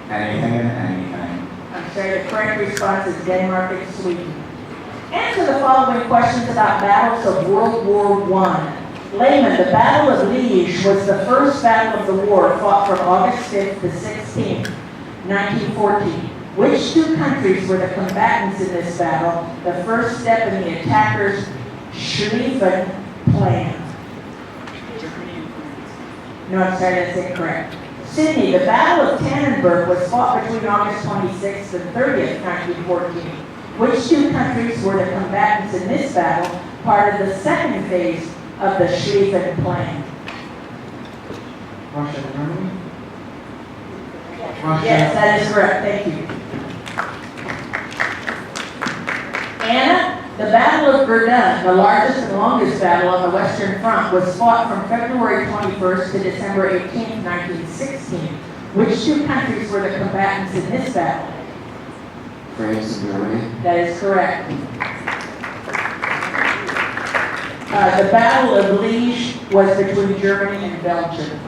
Anything and anything. I'm sorry, the correct response is Denmark and Sweden. Answer the following questions about battles of World War I. Lehman, the Battle of Liège was the first battle of the war fought from August 5th to 16th, 1914. Which two countries were the combatants in this battle, the first step in the attackers' Schlieffen plan? No, I'm sorry, that's incorrect. Sydney, the Battle of Tannenberg was fought between August 26th and 30th, 1914. Which two countries were the combatants in this battle, part of the second phase of the Schlieffen plan? Russia and Germany. Russia. Yes, that is correct, thank you. Anna, the Battle of Verdun, the largest and longest battle on the Western Front, was fought from February 21st to December 18th, 1916. Which two countries were the combatants in this battle? France and Germany. That is correct. The Battle of Liège was between Germany and Belgium.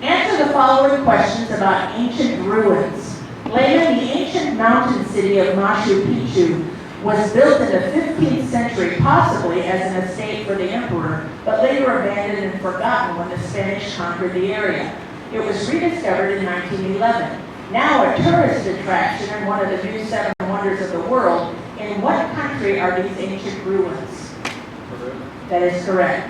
Answer the following questions about ancient ruins. Lehman, the ancient mountain city of Machu Picchu, was built in the 15th century, possibly as an estate for the emperor, but later abandoned and forgotten when the Spanish conquered the area. It was rediscovered in 1911. Now a tourist attraction and one of the new seven wonders of the world. In what country are these ancient ruins? That is correct.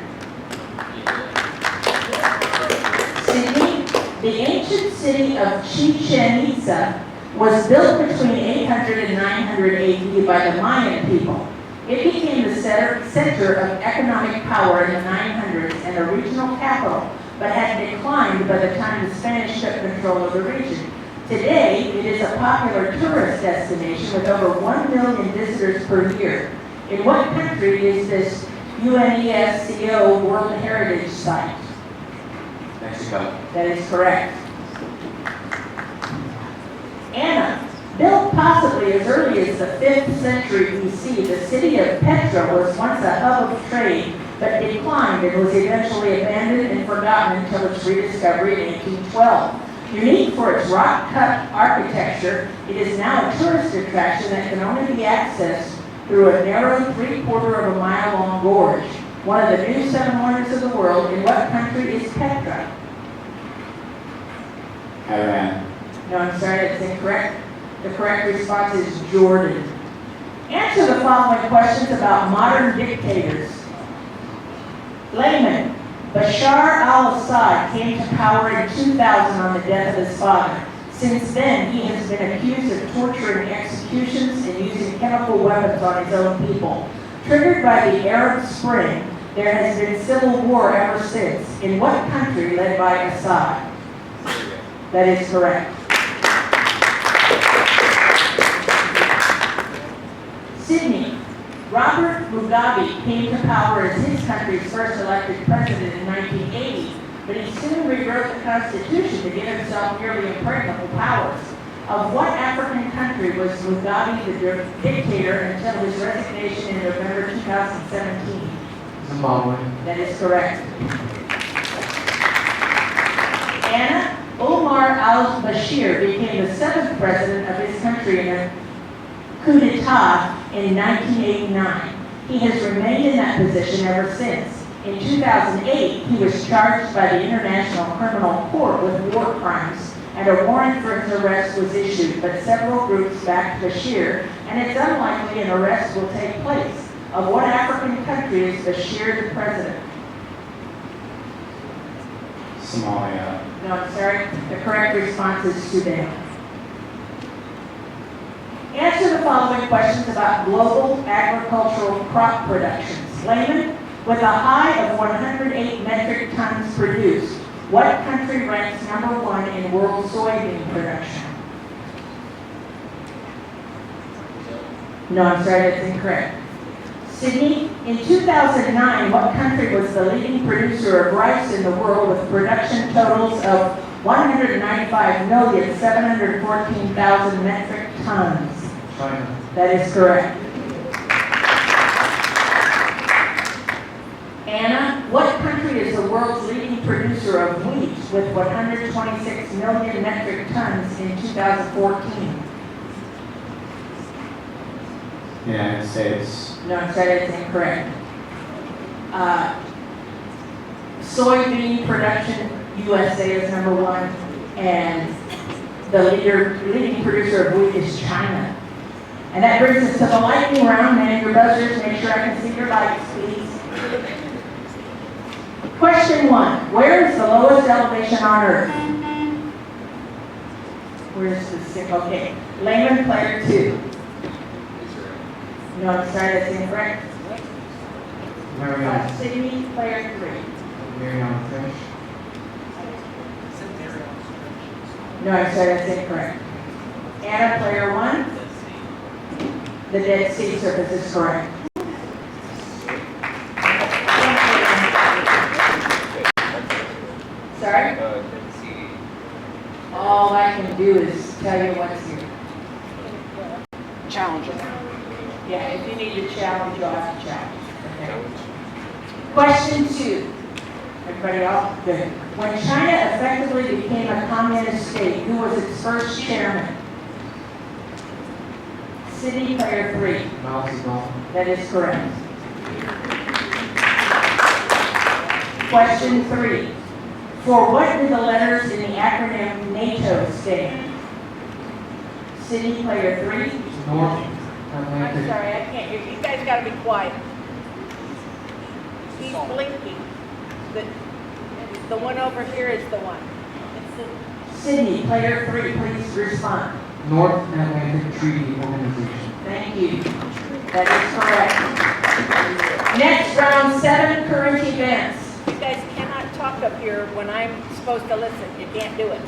Sydney, the ancient city of Chichen Itza was built between 800 and 900 AD by the Mayan people. It became the center of economic power in the 900s and a regional capital, but had declined by the time the Spanish took control of the region. Today, it is a popular tourist destination with over 1 million visitors per year. In what country is this UNESCO World Heritage Site? Mexico. That is correct. Anna, built possibly as early as the 5th century BC, the city of Petra was once a hub of trade, but declined and was eventually abandoned and forgotten until its rediscovery in 1812. Unique for its rock-cut architecture, it is now a tourist attraction that can only be accessed through a narrow 3/4-mile-long gorge. One of the new seven wonders of the world. In what country is Petra? Iran. No, I'm sorry, that's incorrect. The correct response is Jordan. Answer the following questions about modern dictators. Lehman, Bashar al-Assad came to power in 2000 on the death of his father. Since then, he has been accused of torturing executions and using chemical weapons on his own people. Triggered by the Arab Spring, there has been civil war ever since. In what country led by Assad? That is correct. Sydney, Robert Mugabe came to power as his country's first elected president in 1980, but he soon rewrote the Constitution to give himself nearly impregnable powers. Of what African country was Mugabe the dictator until his resignation in November 2017? Zimbabwe. That is correct. Anna, Omar al-Bashir became the 7th president of his country in a coup d'etat in 1989. He has remained in that position ever since. In 2008, he was charged by the International Criminal Court with war crimes, and a warrant for his arrest was issued, but several groups backed Bashir, and it's unlikely an arrest will take place. Of what African country is Bashir the president? Somalia. No, I'm sorry. The correct response is Sudan. Answer the following questions about global agricultural crop productions. Lehman, with a high of 108 metric tons produced, what country ranks number 1 in world soybean production? No, I'm sorry, that's incorrect. Sydney, in 2009, what country was the leading producer of rice in the world with production totals of 195,714,000 metric tons? China. That is correct. Anna, what country is the world's leading producer of wheat with 126 million metric tons in 2014? United States. No, I'm sorry, that's incorrect. Soybean production, USA is number 1, and the leading producer of wheat is China. And that brings us to the lightning round. Man, your buzzers, make sure I can see your lights, please. Question 1. Where is the lowest elevation on Earth? Where's the stick? Okay. Lehman, player 2. No, I'm sorry, that's incorrect. Mariana. Sidney, player 3. Mariana Fish. No, I'm sorry, that's incorrect. Anna, player 1. The Dead Sea surface is correct. Sorry? All I can do is tell you what's here. Challenging. Yeah, if you need to challenge, you'll have to challenge. Okay. Question 2. Everybody all good? When China effectively became a communist state, who was its first chairman? City player 3. Mao Zedong. That is correct. Question 3. For what do the letters in the acronym NATO stand? City player 3. North I'm Atlantic. sorry, I can't hear you. You guys gotta be quiet. He's blinking. The one over here is the one. Sydney, player 3, please respond. North Atlantic Treaty Organization. Thank you. That is correct. Next, round 7, current events. You guys cannot talk up here when I'm supposed to listen. You can't do it.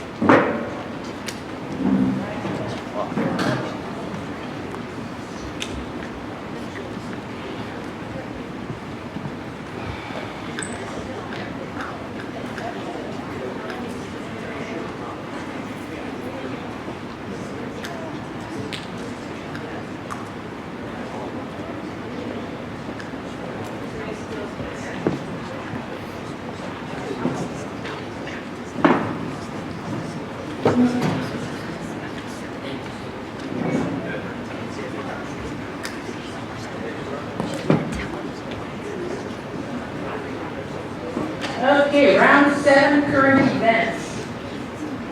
Okay, round 7, current events.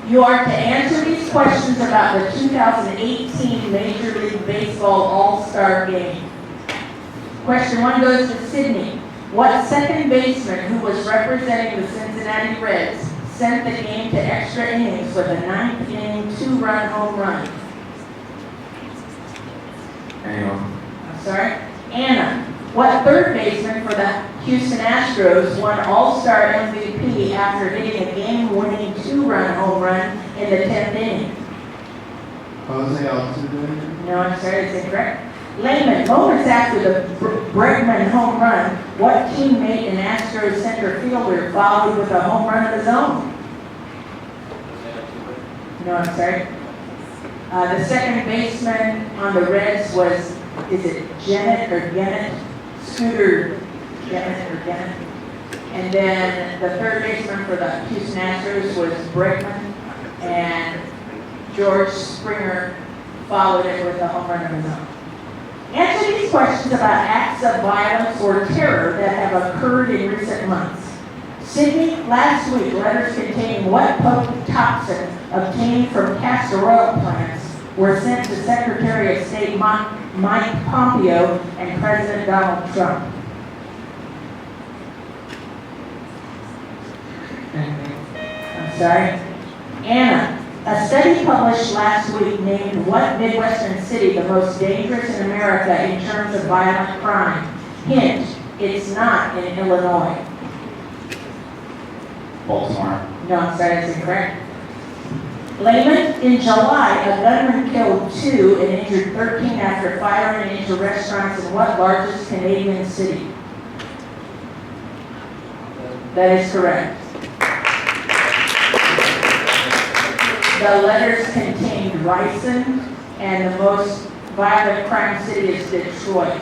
You are to answer these questions about the 2018 Major League Baseball All-Star Game. Question 1 goes to Sydney. What second baseman who was representing the Cincinnati Reds sent the game to extra innings with a 9th inning 2-run home run? Anyone? I'm sorry? Anna. What third baseman for the Houston Astros won All-Star MVP after hitting a game-winning 2-run home run in the 10th inning? Jose Altuve. No, I'm sorry, it's incorrect. Lehman, moments after the Bregman home run, what teammate and Astros center fielder followed with a home run of his own? No, I'm sorry. The second baseman on the Reds was, is it Gennett or Gennett? Scooter Gennett or Gennett. And then the third baseman for the Houston Astros was Bregman, and George Springer followed it with a home run of his own. Answer these questions about acts of violence or terror that have occurred in recent months. Sydney, last week, letters containing what potent toxin obtained from castor oil plants were sent to Secretary of State Mike Pompeo and President Donald Trump? I'm sorry? Anna, a study published last week named what Midwestern city the most dangerous in America in terms of violent crime? Hint, It's not in Illinois. Baltimore. No, I'm sorry, that's incorrect. Lehman, in July, a gunman killed 2 and injured 13 after firing into restaurants in what largest Canadian city? That is correct. The letters contained ricin, and the most violent crime city is Detroit.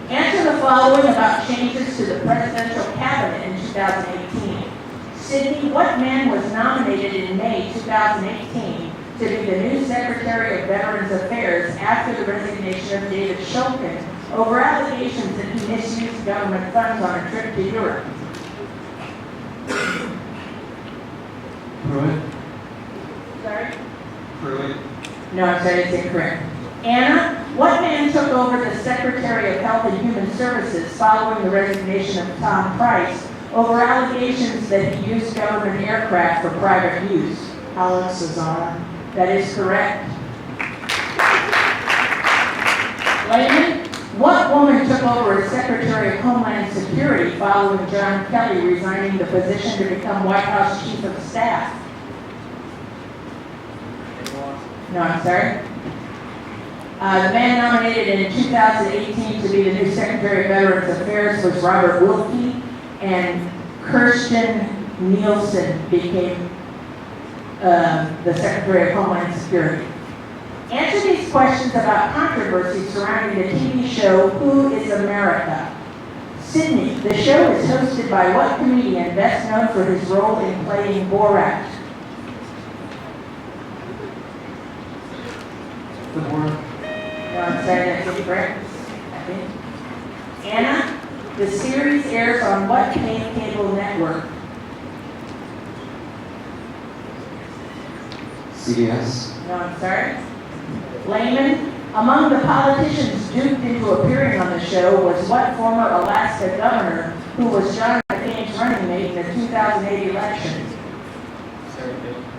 Answer the following about changes to the presidential cabinet in 2018. Sidney, what man was nominated in May 2018 to be the new Secretary of Veterans Affairs after the resignation of David Shulkin over allegations that he misused government funds on a trip to Europe? Pruitt. Sorry? Pruitt. No, I'm sorry, it's incorrect. Anna, what man took over the Secretary of Health and Human Services following the resignation of Tom Price over allegations that he used government aircraft for private use? Alex Azar. That is correct. Lehman, what woman took over as Secretary of Homeland Security following John Kelly resigning the position to become White House Chief of Staff? No, I'm sorry. The man nominated in 2018 to be the new Secretary of Veterans Affairs was Robert Wilkie, and Kirsten Nielsen became the Secretary of Homeland Security. Answer these questions about controversy surrounding the TV show Who is America? Sidney, the show is hosted by what comedian best known for his role in playing Borat? The word. No, I'm sorry, that's incorrect. I think. Anna, the series airs on what main cable network? CBS. No, I'm sorry. Lehman, among the politicians duped into appearing on the show was what former Alaska governor who was John McCain's running mate in the 2008 election?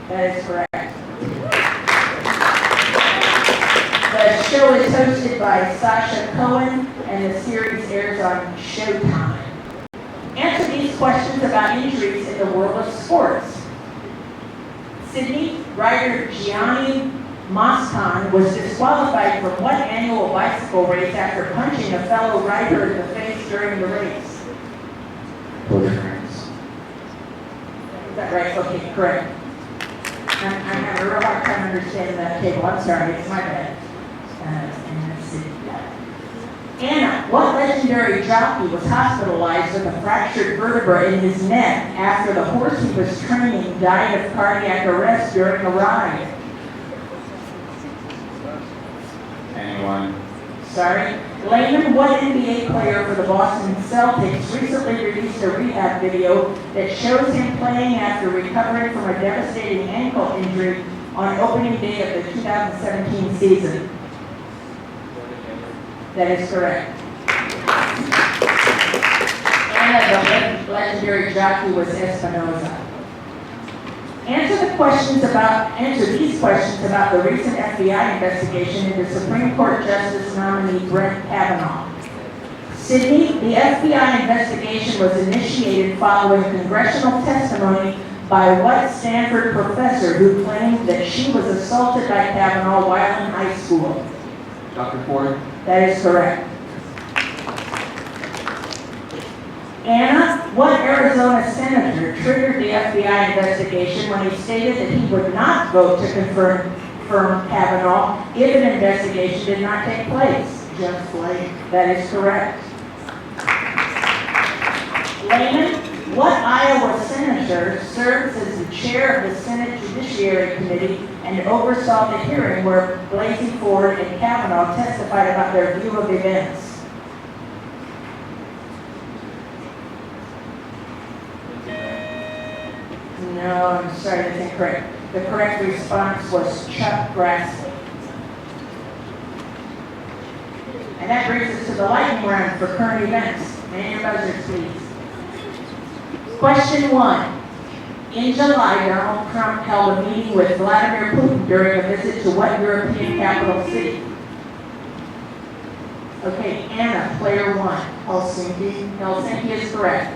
That is correct. The show is hosted by Sasha Cohen, and the series airs on Showtime. Answer these questions about injuries in the world of sports. Sidney, rider Gianni Moscon was disqualified from what annual bicycle race after punching a fellow rider in the face during the race? Bojangles. Is that right? Okay, correct. I'm having a real hard time understanding that table. I'm sorry, it's my bad. Anna, what legendary jockey was hospitalized with a fractured vertebra in his neck after the horse he was training died of cardiac arrest during a ride? Anyone? Sorry. Lehman, what NBA player for the Boston Celtics recently released a rehab video that shows him playing after recovering from a devastating ankle injury on opening day of the 2017 season? That is correct. Anna, the legendary jockey was Espinoza. Answer these questions about the recent FBI investigation into Supreme Court Justice nominee Brett Kavanaugh. Sidney, the FBI investigation was initiated following congressional testimony by what Stanford professor who claimed that she was assaulted by Kavanaugh while in high school? Dr. Ford. That is correct. Anna, what Arizona senator triggered the FBI investigation when he stated that he would not vote to confirm Kavanaugh if an investigation did not take place? Jeff Flake. That is correct. Lehman, what Iowa senator serves as the chair of the Senate Judiciary Committee and oversaw the hearing where Blasey Ford and Kavanaugh testified about their view of events? No, I'm sorry, that's incorrect. The correct response was Chuck Grassley. And that brings us to the lightning round for current events. Man your buzzers, please. Question 1. In July, Donald Trump held a meeting with Vladimir Putin during a visit to what European capital city? Okay, Anna, player one. Helsinki. Helsinki is correct.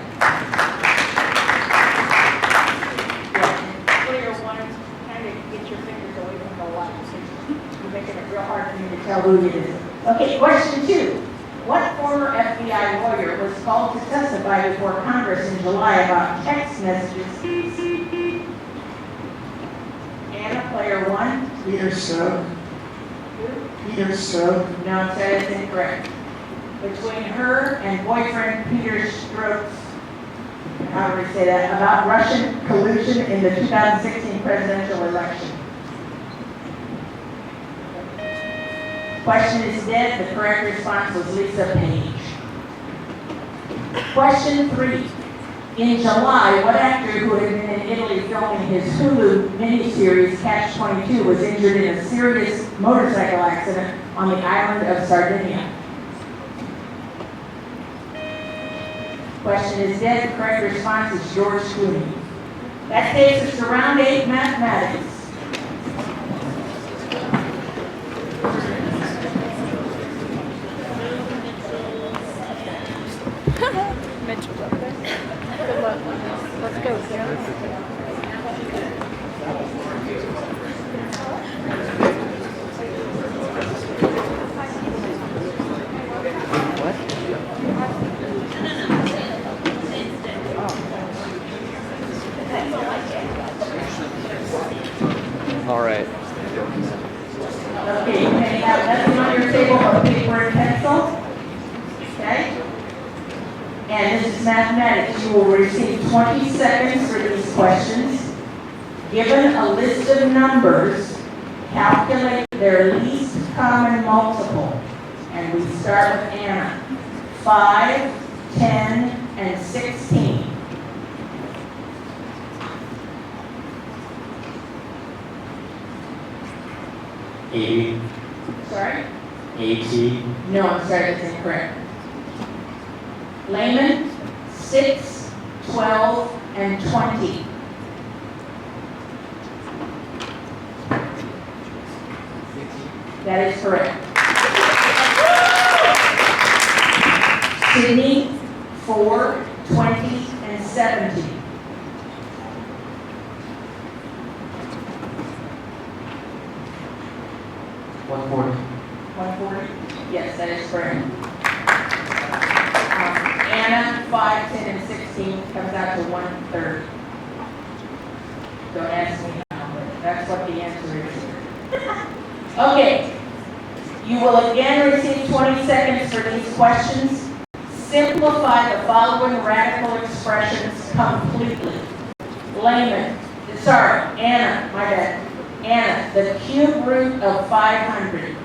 Yeah, Player one, kind of get your fingers away from the light. you're making it real hard for me to tell who it is. Okay, question two. What former FBI lawyer was called to testify before Congress in July about text messages? Anna, player one. Peter Strzok. Peter Strzok. No, that is incorrect. Between her and boyfriend Peter Strokes, how do we say that, about Russian collusion in the 2016 presidential election. Question is dead. The correct response was Lisa Page. Question three. In July, what actor who had been in Italy filming his Hulu miniseries Catch-22 was injured in a serious motorcycle accident on the island of Sardinia? Question is dead. The correct response is George Clooney. That takes us to round 8 mathematics. Mitchell's up there. Good luck. Let's go, Sarah. All right. Okay, you may have nothing on your table but paper and pencil. Okay? And this is mathematics. You will receive 20 seconds for these questions. Given a list of numbers, calculate their least common multiple. And we start with Anna. 5, 10, and 16. 80, Sorry? 80, No, I'm sorry, that's incorrect. Lehman, 6, 12, and 20. That is correct. Sidney, 4, 20, and 70. $140. 140? Yes, that is correct. Anna, 5, 10, and 16 comes out to 130. Don't ask me how, but that's what the answer is. Okay. You will again receive 20 seconds for these questions. Simplify the following radical expressions completely. Anna, my bad. Anna, the cube root of 500.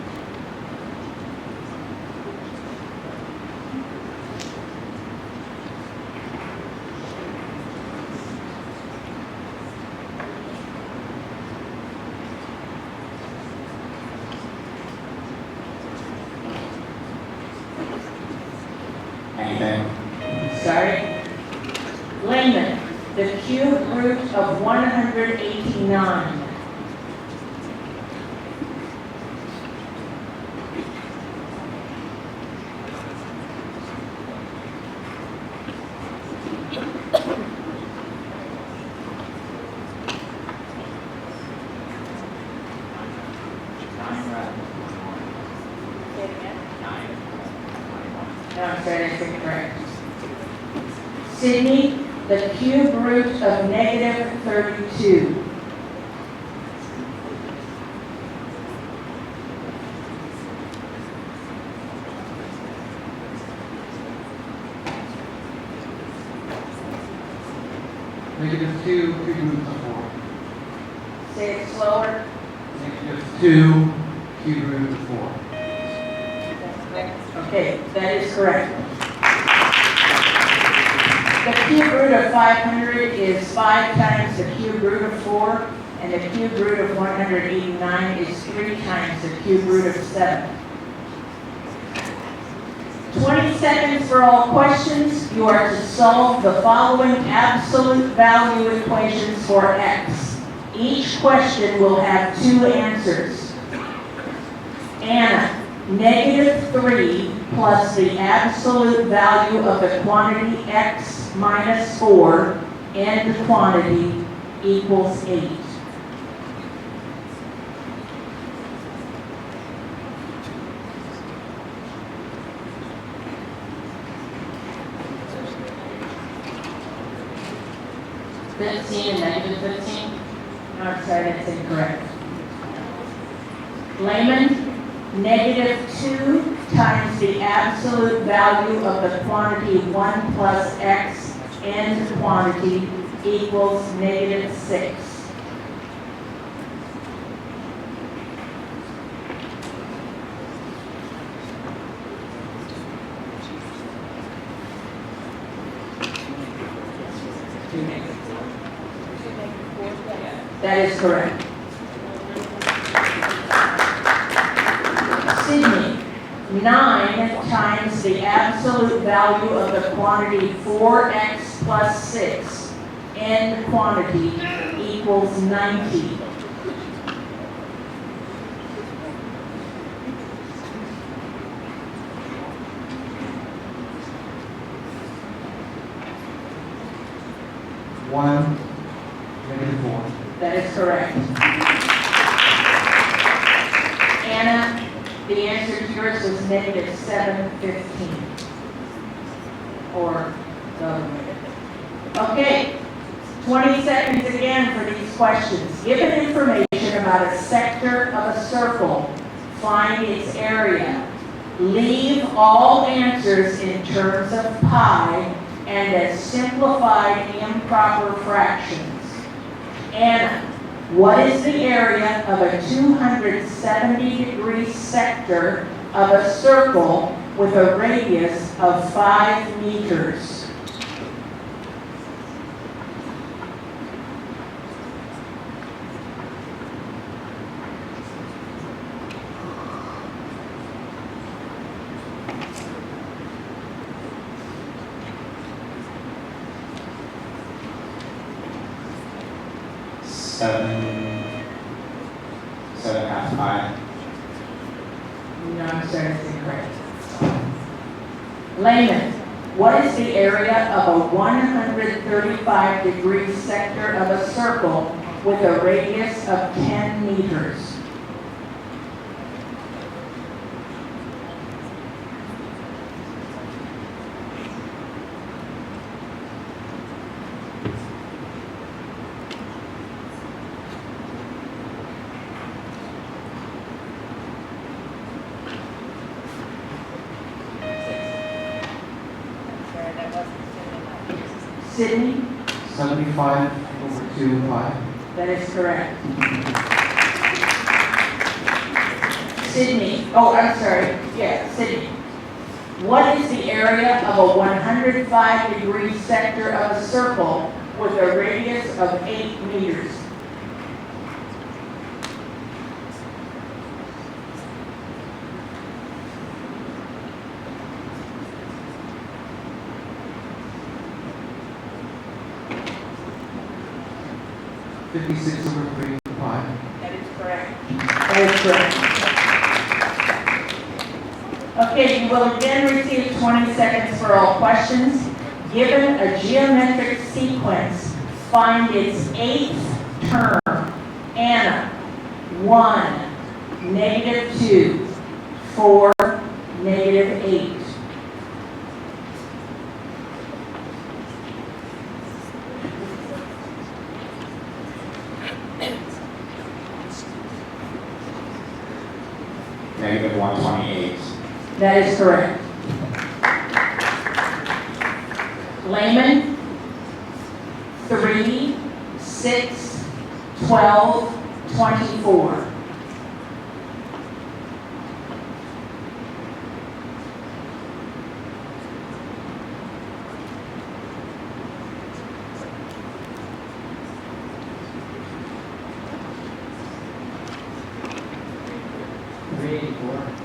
anything, Sorry. Lehman, the cube root of 189. Say it again. No, I'm sorry, that's incorrect. Sidney, the cube root of negative 32. -2, cube root of 4. Say it slower. -2, cube root of 4. Okay, that is correct. The cube root of 500 is 5 times the cube root of 4, and the cube root of 189 is 3 times the cube root of 7. 20 seconds for all questions. You are to solve the following absolute value equations for x. Each question will have 2 answers. Anna, -3 plus the absolute value of the quantity x minus 4 and the quantity equals 8. -15 and -15. No, I'm sorry, that's incorrect. Lehman, -2 times the absolute value of the quantity 1 plus x and the quantity equals -6. That is correct. Sidney, 9 times the absolute value of the quantity 4x plus 6 and quantity equals 90. One, -4. That is correct. Anna, the answer to yours was -715. Or the other way. Okay, 20 seconds again for these questions. Given information about a sector of a circle, find its area. Leave all answers in terms of pi and as simplified improper fractions. Anna, what is the area of a 270-degree sector of a circle with a radius of 5 meters? Seven half pi. No, I'm sorry, that's incorrect. Lehman, what is the area of a 135-degree sector of a circle with a radius of 10 meters? Sorry, that wasn't soon enough. Sidney, 75/2 pi. that is correct. Sydney, oh, I'm sorry, yeah, Sydney. What is the area of a 105-degree sector of a circle with a radius of 8 meters? (56/3 pi). That is correct. That is correct. Okay, you will again receive 20 seconds for all questions. Given a geometric sequence, find its 8th term. Anna, 1, -2, 4, -8. -128. That is correct. Lehman, 3, 6, 12, 24.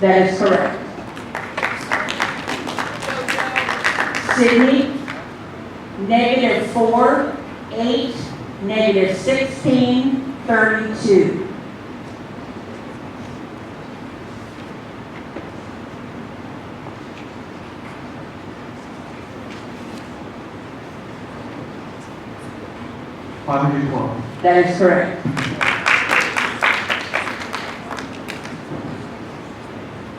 That is correct. Sydney, -4, 8, -16, 32. 512. That is correct.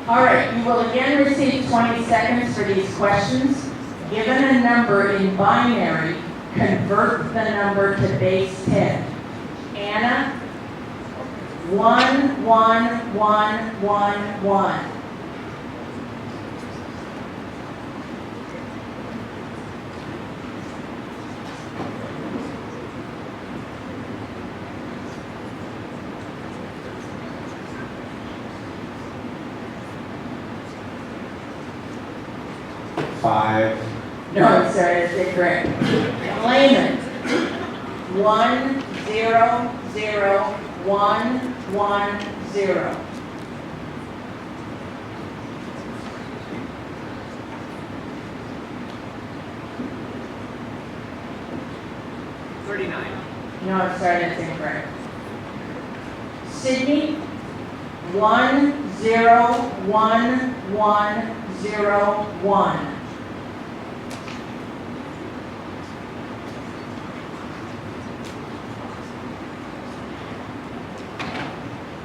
All right, you will again receive 20 seconds for these questions. Given a number in binary, convert the number to base 10. Anna, 1, 1, 1, 1, 1. Five. No, I'm sorry, that's incorrect. Lehman, 1, 0, 0, 1, 1, 0. No, I'm sorry, that's incorrect. Sidney, 1, 0, 1, 1, 0, 1.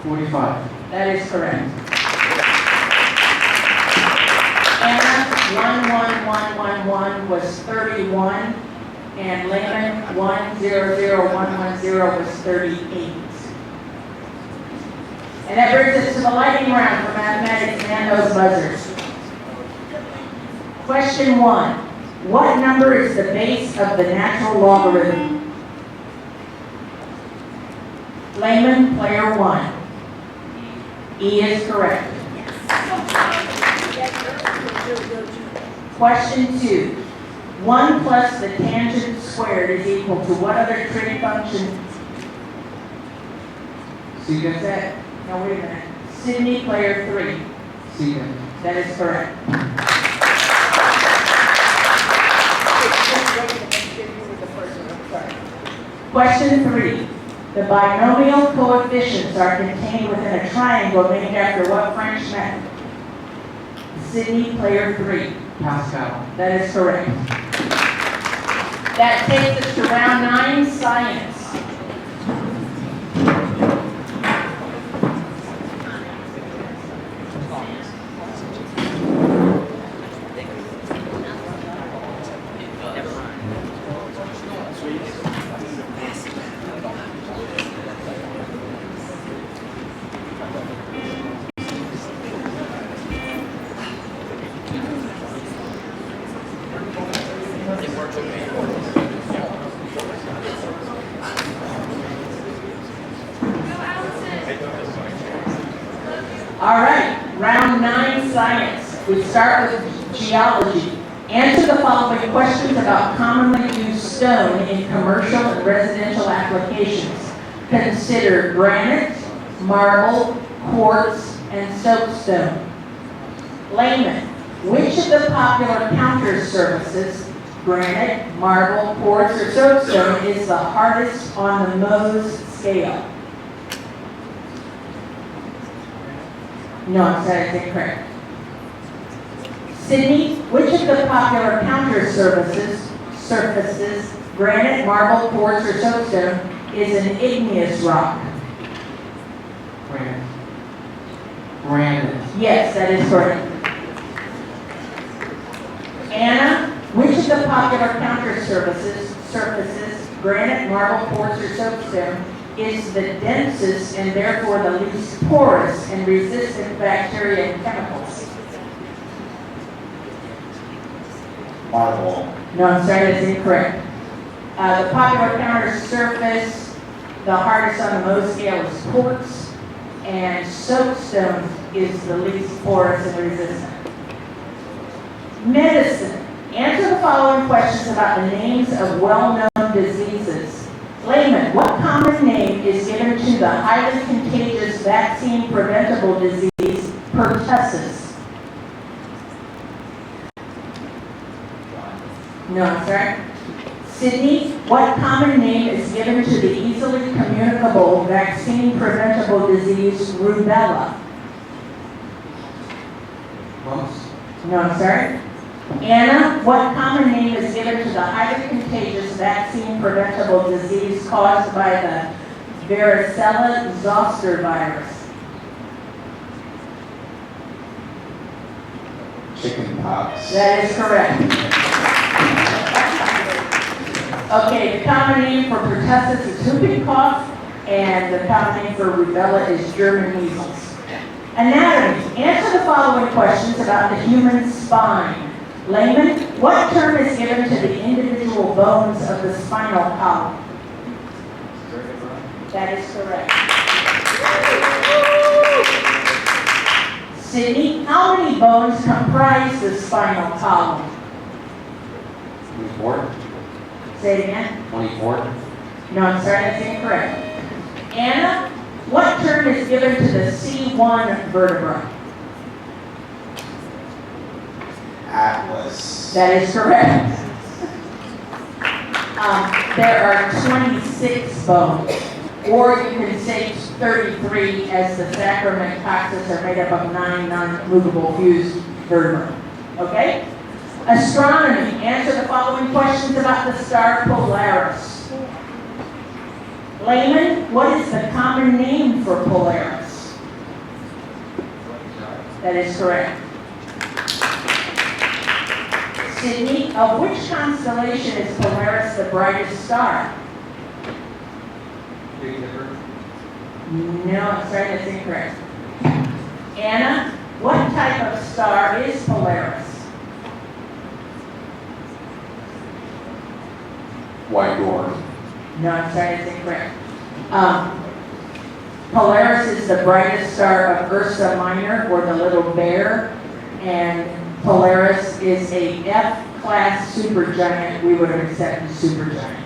$45. That is correct. Anna, 11111 was 31, and Lehman, 100110 was 38. And that brings us to the lightning round for mathematics and those buzzers. Question 1. What number is the base of the natural logarithm? Lehman, player 1. E is correct. Question 2. 1 plus the tangent squared is equal to what other trig function? Secant. That, no, wait a minute. Sidney, player 3. Secant. That is correct. Question 3. The binomial coefficients are contained within a triangle named after what French method? Sidney, player 3. Pascal. That is correct. That takes us to round 9, science. All right, round 9, science. We start with geology. Answer the following questions about commonly used stone in commercial and residential applications. Consider granite, marble, quartz, and soapstone. Lehman, which of the popular counter surfaces, granite, marble, quartz, or soapstone, is the hardest on the Mohs scale? No, I'm sorry, it's incorrect. Sidney, which of the popular counter surfaces, granite, marble, quartz, or soapstone, is an igneous rock? Granite. Yes, that is correct. Anna, which of the popular counter surfaces, granite, marble, quartz, or soapstone, is the densest and therefore the least porous and resistant to bacteria and chemicals? Marble. No, I'm sorry, that's incorrect. The popular counter surface, the hardest on the Mohs scale is quartz, and soapstone is the least porous and resistant. Medicine. Answer the following questions about the names of well-known diseases. Lehman, what common name is given to the highly contagious vaccine preventable disease, pertussis? No, I'm sorry. Sidney, what common name is given to the easily communicable vaccine preventable disease, rubella? No, I'm sorry. Anna, what common name is given to the highly contagious vaccine preventable disease caused by the varicella zoster virus? Chicken pox. That is correct. Okay, the common name for pertussis is whooping cough, and the common name for rubella is German measles. Anatomy. Answer the following questions about the human spine. Layman, what term is given to the individual bones of the spinal column? That is correct. Sidney, how many bones comprise the spinal column? 24. Say it again. 24. No, I'm sorry, that's incorrect. Anna, what term is given to the C1 vertebra? Atlas. That is correct. There are 26 bones, or you can say 33 as the sacrum and coccyx are made up of 9 non-movable fused vertebrae. Okay? Astronomy. Answer the following questions about the star Polaris. Layman, what is the common name for Polaris? That is correct. Sidney, of which constellation is Polaris the brightest star? Big Dipper. No, I'm sorry, that's incorrect. Anna, what type of star is Polaris? White dwarf. No, I'm sorry, that's incorrect. Polaris is the brightest star of Ursa Minor, or the Little Bear, and Polaris is a F-class supergiant. We would have accepted supergiant.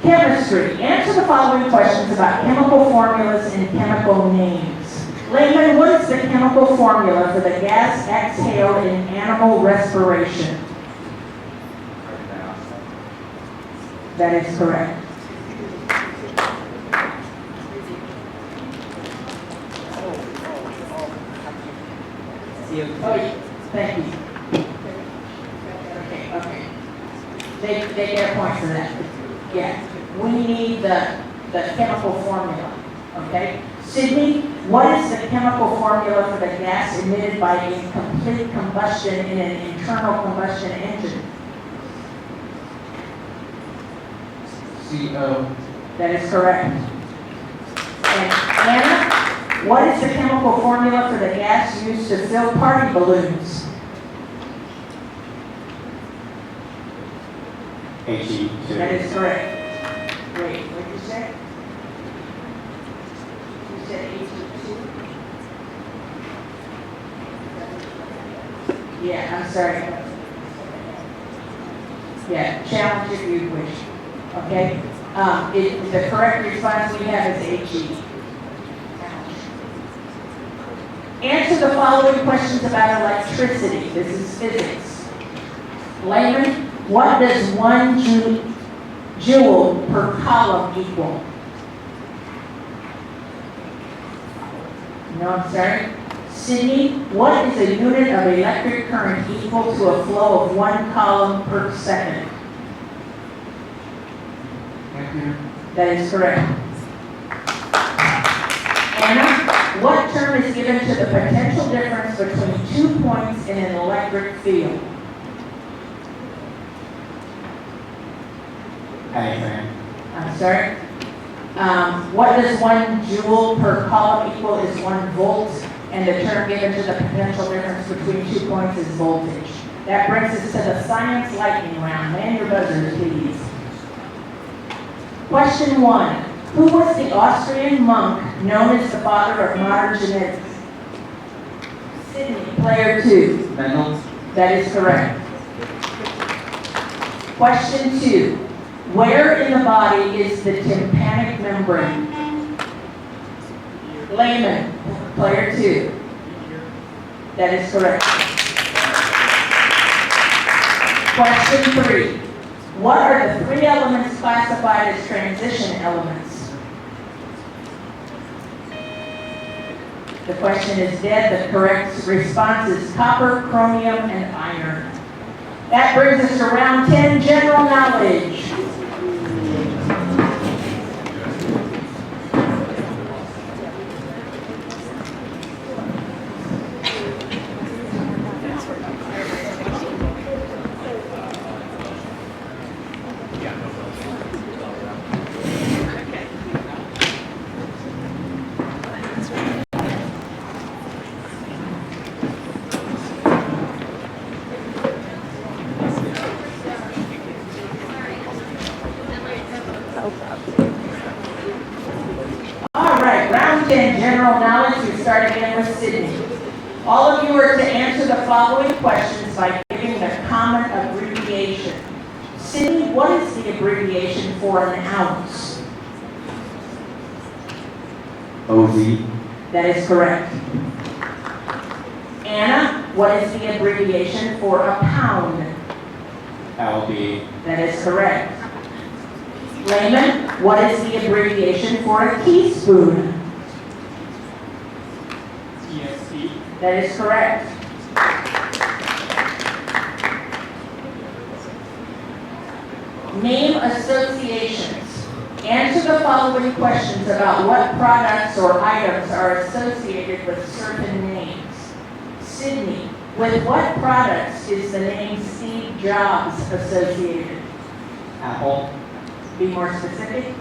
Chemistry. Answer the following questions about chemical formulas and chemical names. Layman, what is the chemical formula for the gas exhaled in animal respiration? That is correct. Oh, yeah. Thank you. Okay. They get a point for that. Yeah. We need the chemical formula. Okay? Sidney, what is the chemical formula for the gas emitted by a complete combustion in an internal combustion engine? CO. That is correct. And Anna, what is the chemical formula for the gas used to fill party balloons? HE2. That is correct. Wait, what did you say? You said H2? Yeah, I'm sorry. Yeah, challenge if you wish. Okay? The correct response we have is HE. Answer the following questions about electricity. This is physics. Layman, what does 1 joule per column equal? No, I'm sorry. Sidney, what is a unit of electric current equal to a flow of 1 column per second? Ampere. That is correct. Anna, what term is given to the potential difference between 2 points in an electric field? Anything. I'm sorry? What does 1 joule per column equal is 1 volt, and the term given to the potential difference between 2 points is voltage. That brings us to the science lightning round. Man your buzzers, please. Question 1. Who was the Austrian monk known as the father of modern genetics? Sidney, player 2. Mendel. That is correct. Question 2. Where in the body is the tympanic membrane? Layman, player 2. That is correct. Question 3. What are the 3 elements classified as transition elements? The question is dead. The correct response is copper, chromium, and iron. That brings us to round 10, general knowledge. All right, round 10, general knowledge. We start again with Sydney. All of you are to answer the following questions by giving the common abbreviation. Sydney, what is the abbreviation for an ounce? OZ. That is correct. Anna, what is the abbreviation for a pound? LB. That is correct. Lehman, what is the abbreviation for a teaspoon? TSP. That is correct. Name associations. Answer the following questions about what products or items are associated with certain names. Sydney, with what products is the name Steve Jobs associated? Apple, Be more specific.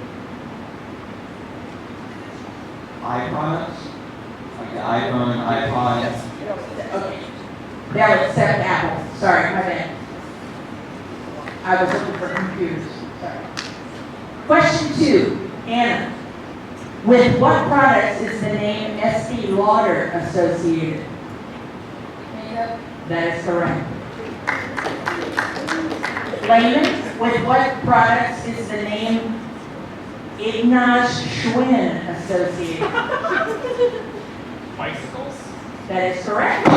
iProducts, like the iPhone, iPod. Okay. They'll accept Apple. Sorry, my bad. I was looking for computers. Sorry. Question 2, Anna. With what products is the name Estee Lauder associated? Makeup. That is correct. Lehman, with what products is the name Ignaz Schwinn associated? Bicycles? That is correct.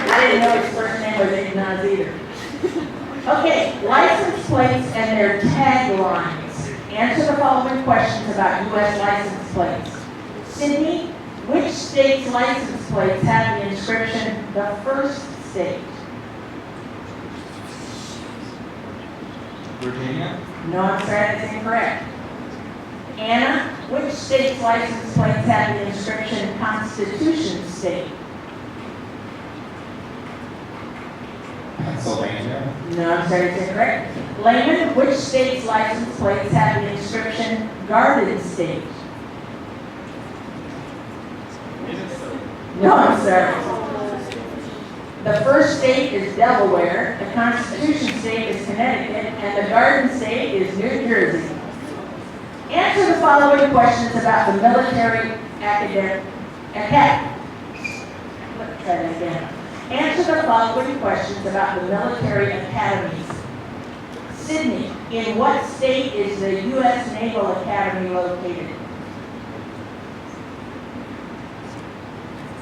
I didn't know his first name was Ignaz either. Okay, license plates and their taglines. Answer the following questions about U.S. license plates. Sydney, which state's license plates have the inscription, "The First State"? Virginia, No, I'm sorry, that's incorrect. Anna, which state's license plates have the inscription, "Constitution State"? Pennsylvania. No, I'm sorry, it's incorrect. Lehman, which state's license plates have the inscription, "Garden State"? No, I'm sorry. The first state is Delaware, the Constitution State is Connecticut, and the Garden State is New Jersey. Answer the following questions about the military academic. Let's try that again. Answer the following questions about the military academies. Sydney, in what state is the U.S. Naval Academy located?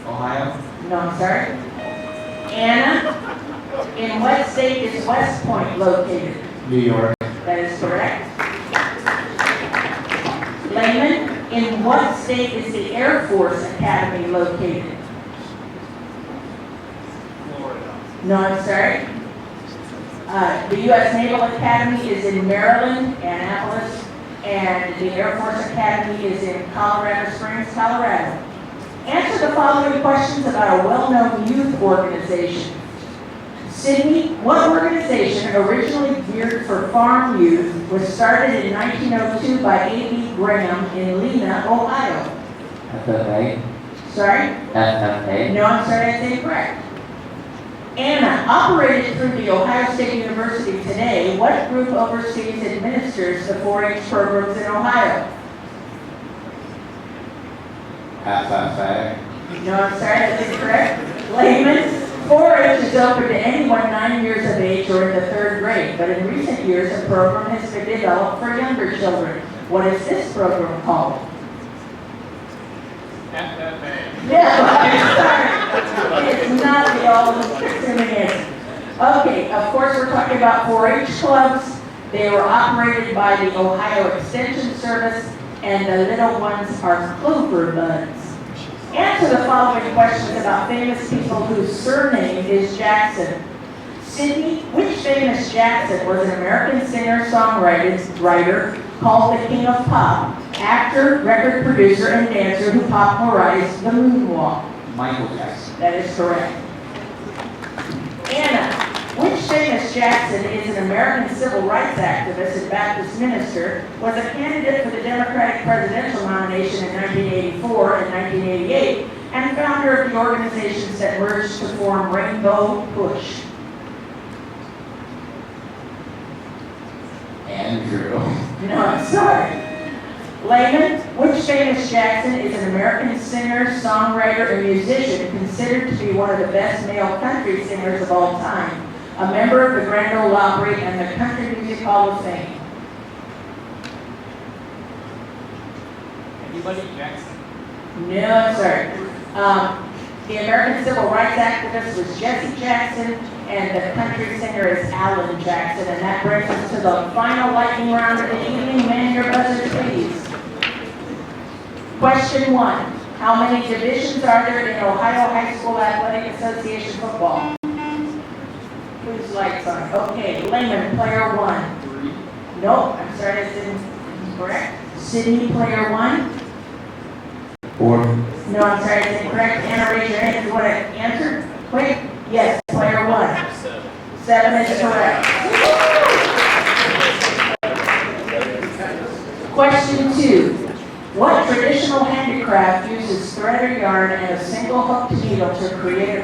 Ohio, No, I'm sorry. Anna, in what state is West Point located? New York. That is correct. Lehman, in what state is the Air Force Academy located? Florida. No, I'm sorry. The U.S. Naval Academy is in Maryland, Annapolis, and the Air Force Academy is in Colorado Springs, Colorado. Answer the following questions about a well-known youth organization. Sydney, what organization originally geared for farm youth was started in 1902 by A.B. Graham in Lena, Ohio? FFA. Sorry? FFA. No, I'm sorry, that's incorrect. Anna, operated through the Ohio State University today, what group oversees and administers the 4-H programs in Ohio? FFA. No, I'm sorry, that's incorrect. Lehman, 4-H is open to anyone 9 years of age or in the 3rd grade, but in recent years, a program has been developed for younger children. What is this program called? FFA. Yeah, I'm sorry. It's not the all-consuming answer. Okay, of course, we're talking about 4-H clubs. They were operated by the Ohio Extension Service, and the little ones are clover buds. Answer the following questions about famous people whose surname is Jackson. Sidney, which famous Jackson was an American singer-songwriter called the King of Pop, actor, record producer, and dancer who popularized the moonwalk? Michael Jackson. That is correct. Anna, which famous Jackson is an American civil rights activist and Baptist minister, was a candidate for the Democratic presidential nomination in 1984 and 1988, and founder of the organizations that merged to form Rainbow Push? Andrew. No, I'm sorry. Lehman, which famous Jackson is an American singer, songwriter, and musician considered to be one of the best male country singers of all time, a member of the Grand Ole Opry and the Country Music Hall of Fame? Anybody Jackson? No, I'm sorry. The American civil rights activist was Jesse Jackson, and the country singer is Alan Jackson. And that brings us to the final lightning round of the evening. Man, your buzzers, please. Question 1. How many divisions are there in Ohio High School Athletic Association football? Whose lights on? Okay, Lehman, player 1. 3. Nope, I'm sorry, that's incorrect. Sidney, player 1. 4. No, I'm sorry, it's incorrect. Anna, raise your hand if you want to answer. Quick. Yes, player 1. 7 is correct. Question 2. What traditional handicraft uses thread or yarn and a single hooked needle to create a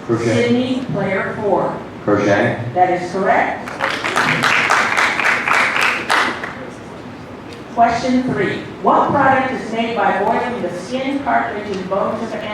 Crochet. Sidney, player 4. Crochet. That is correct. Question 3. What product is made by boiling the skin, cartilage, and bones of an animal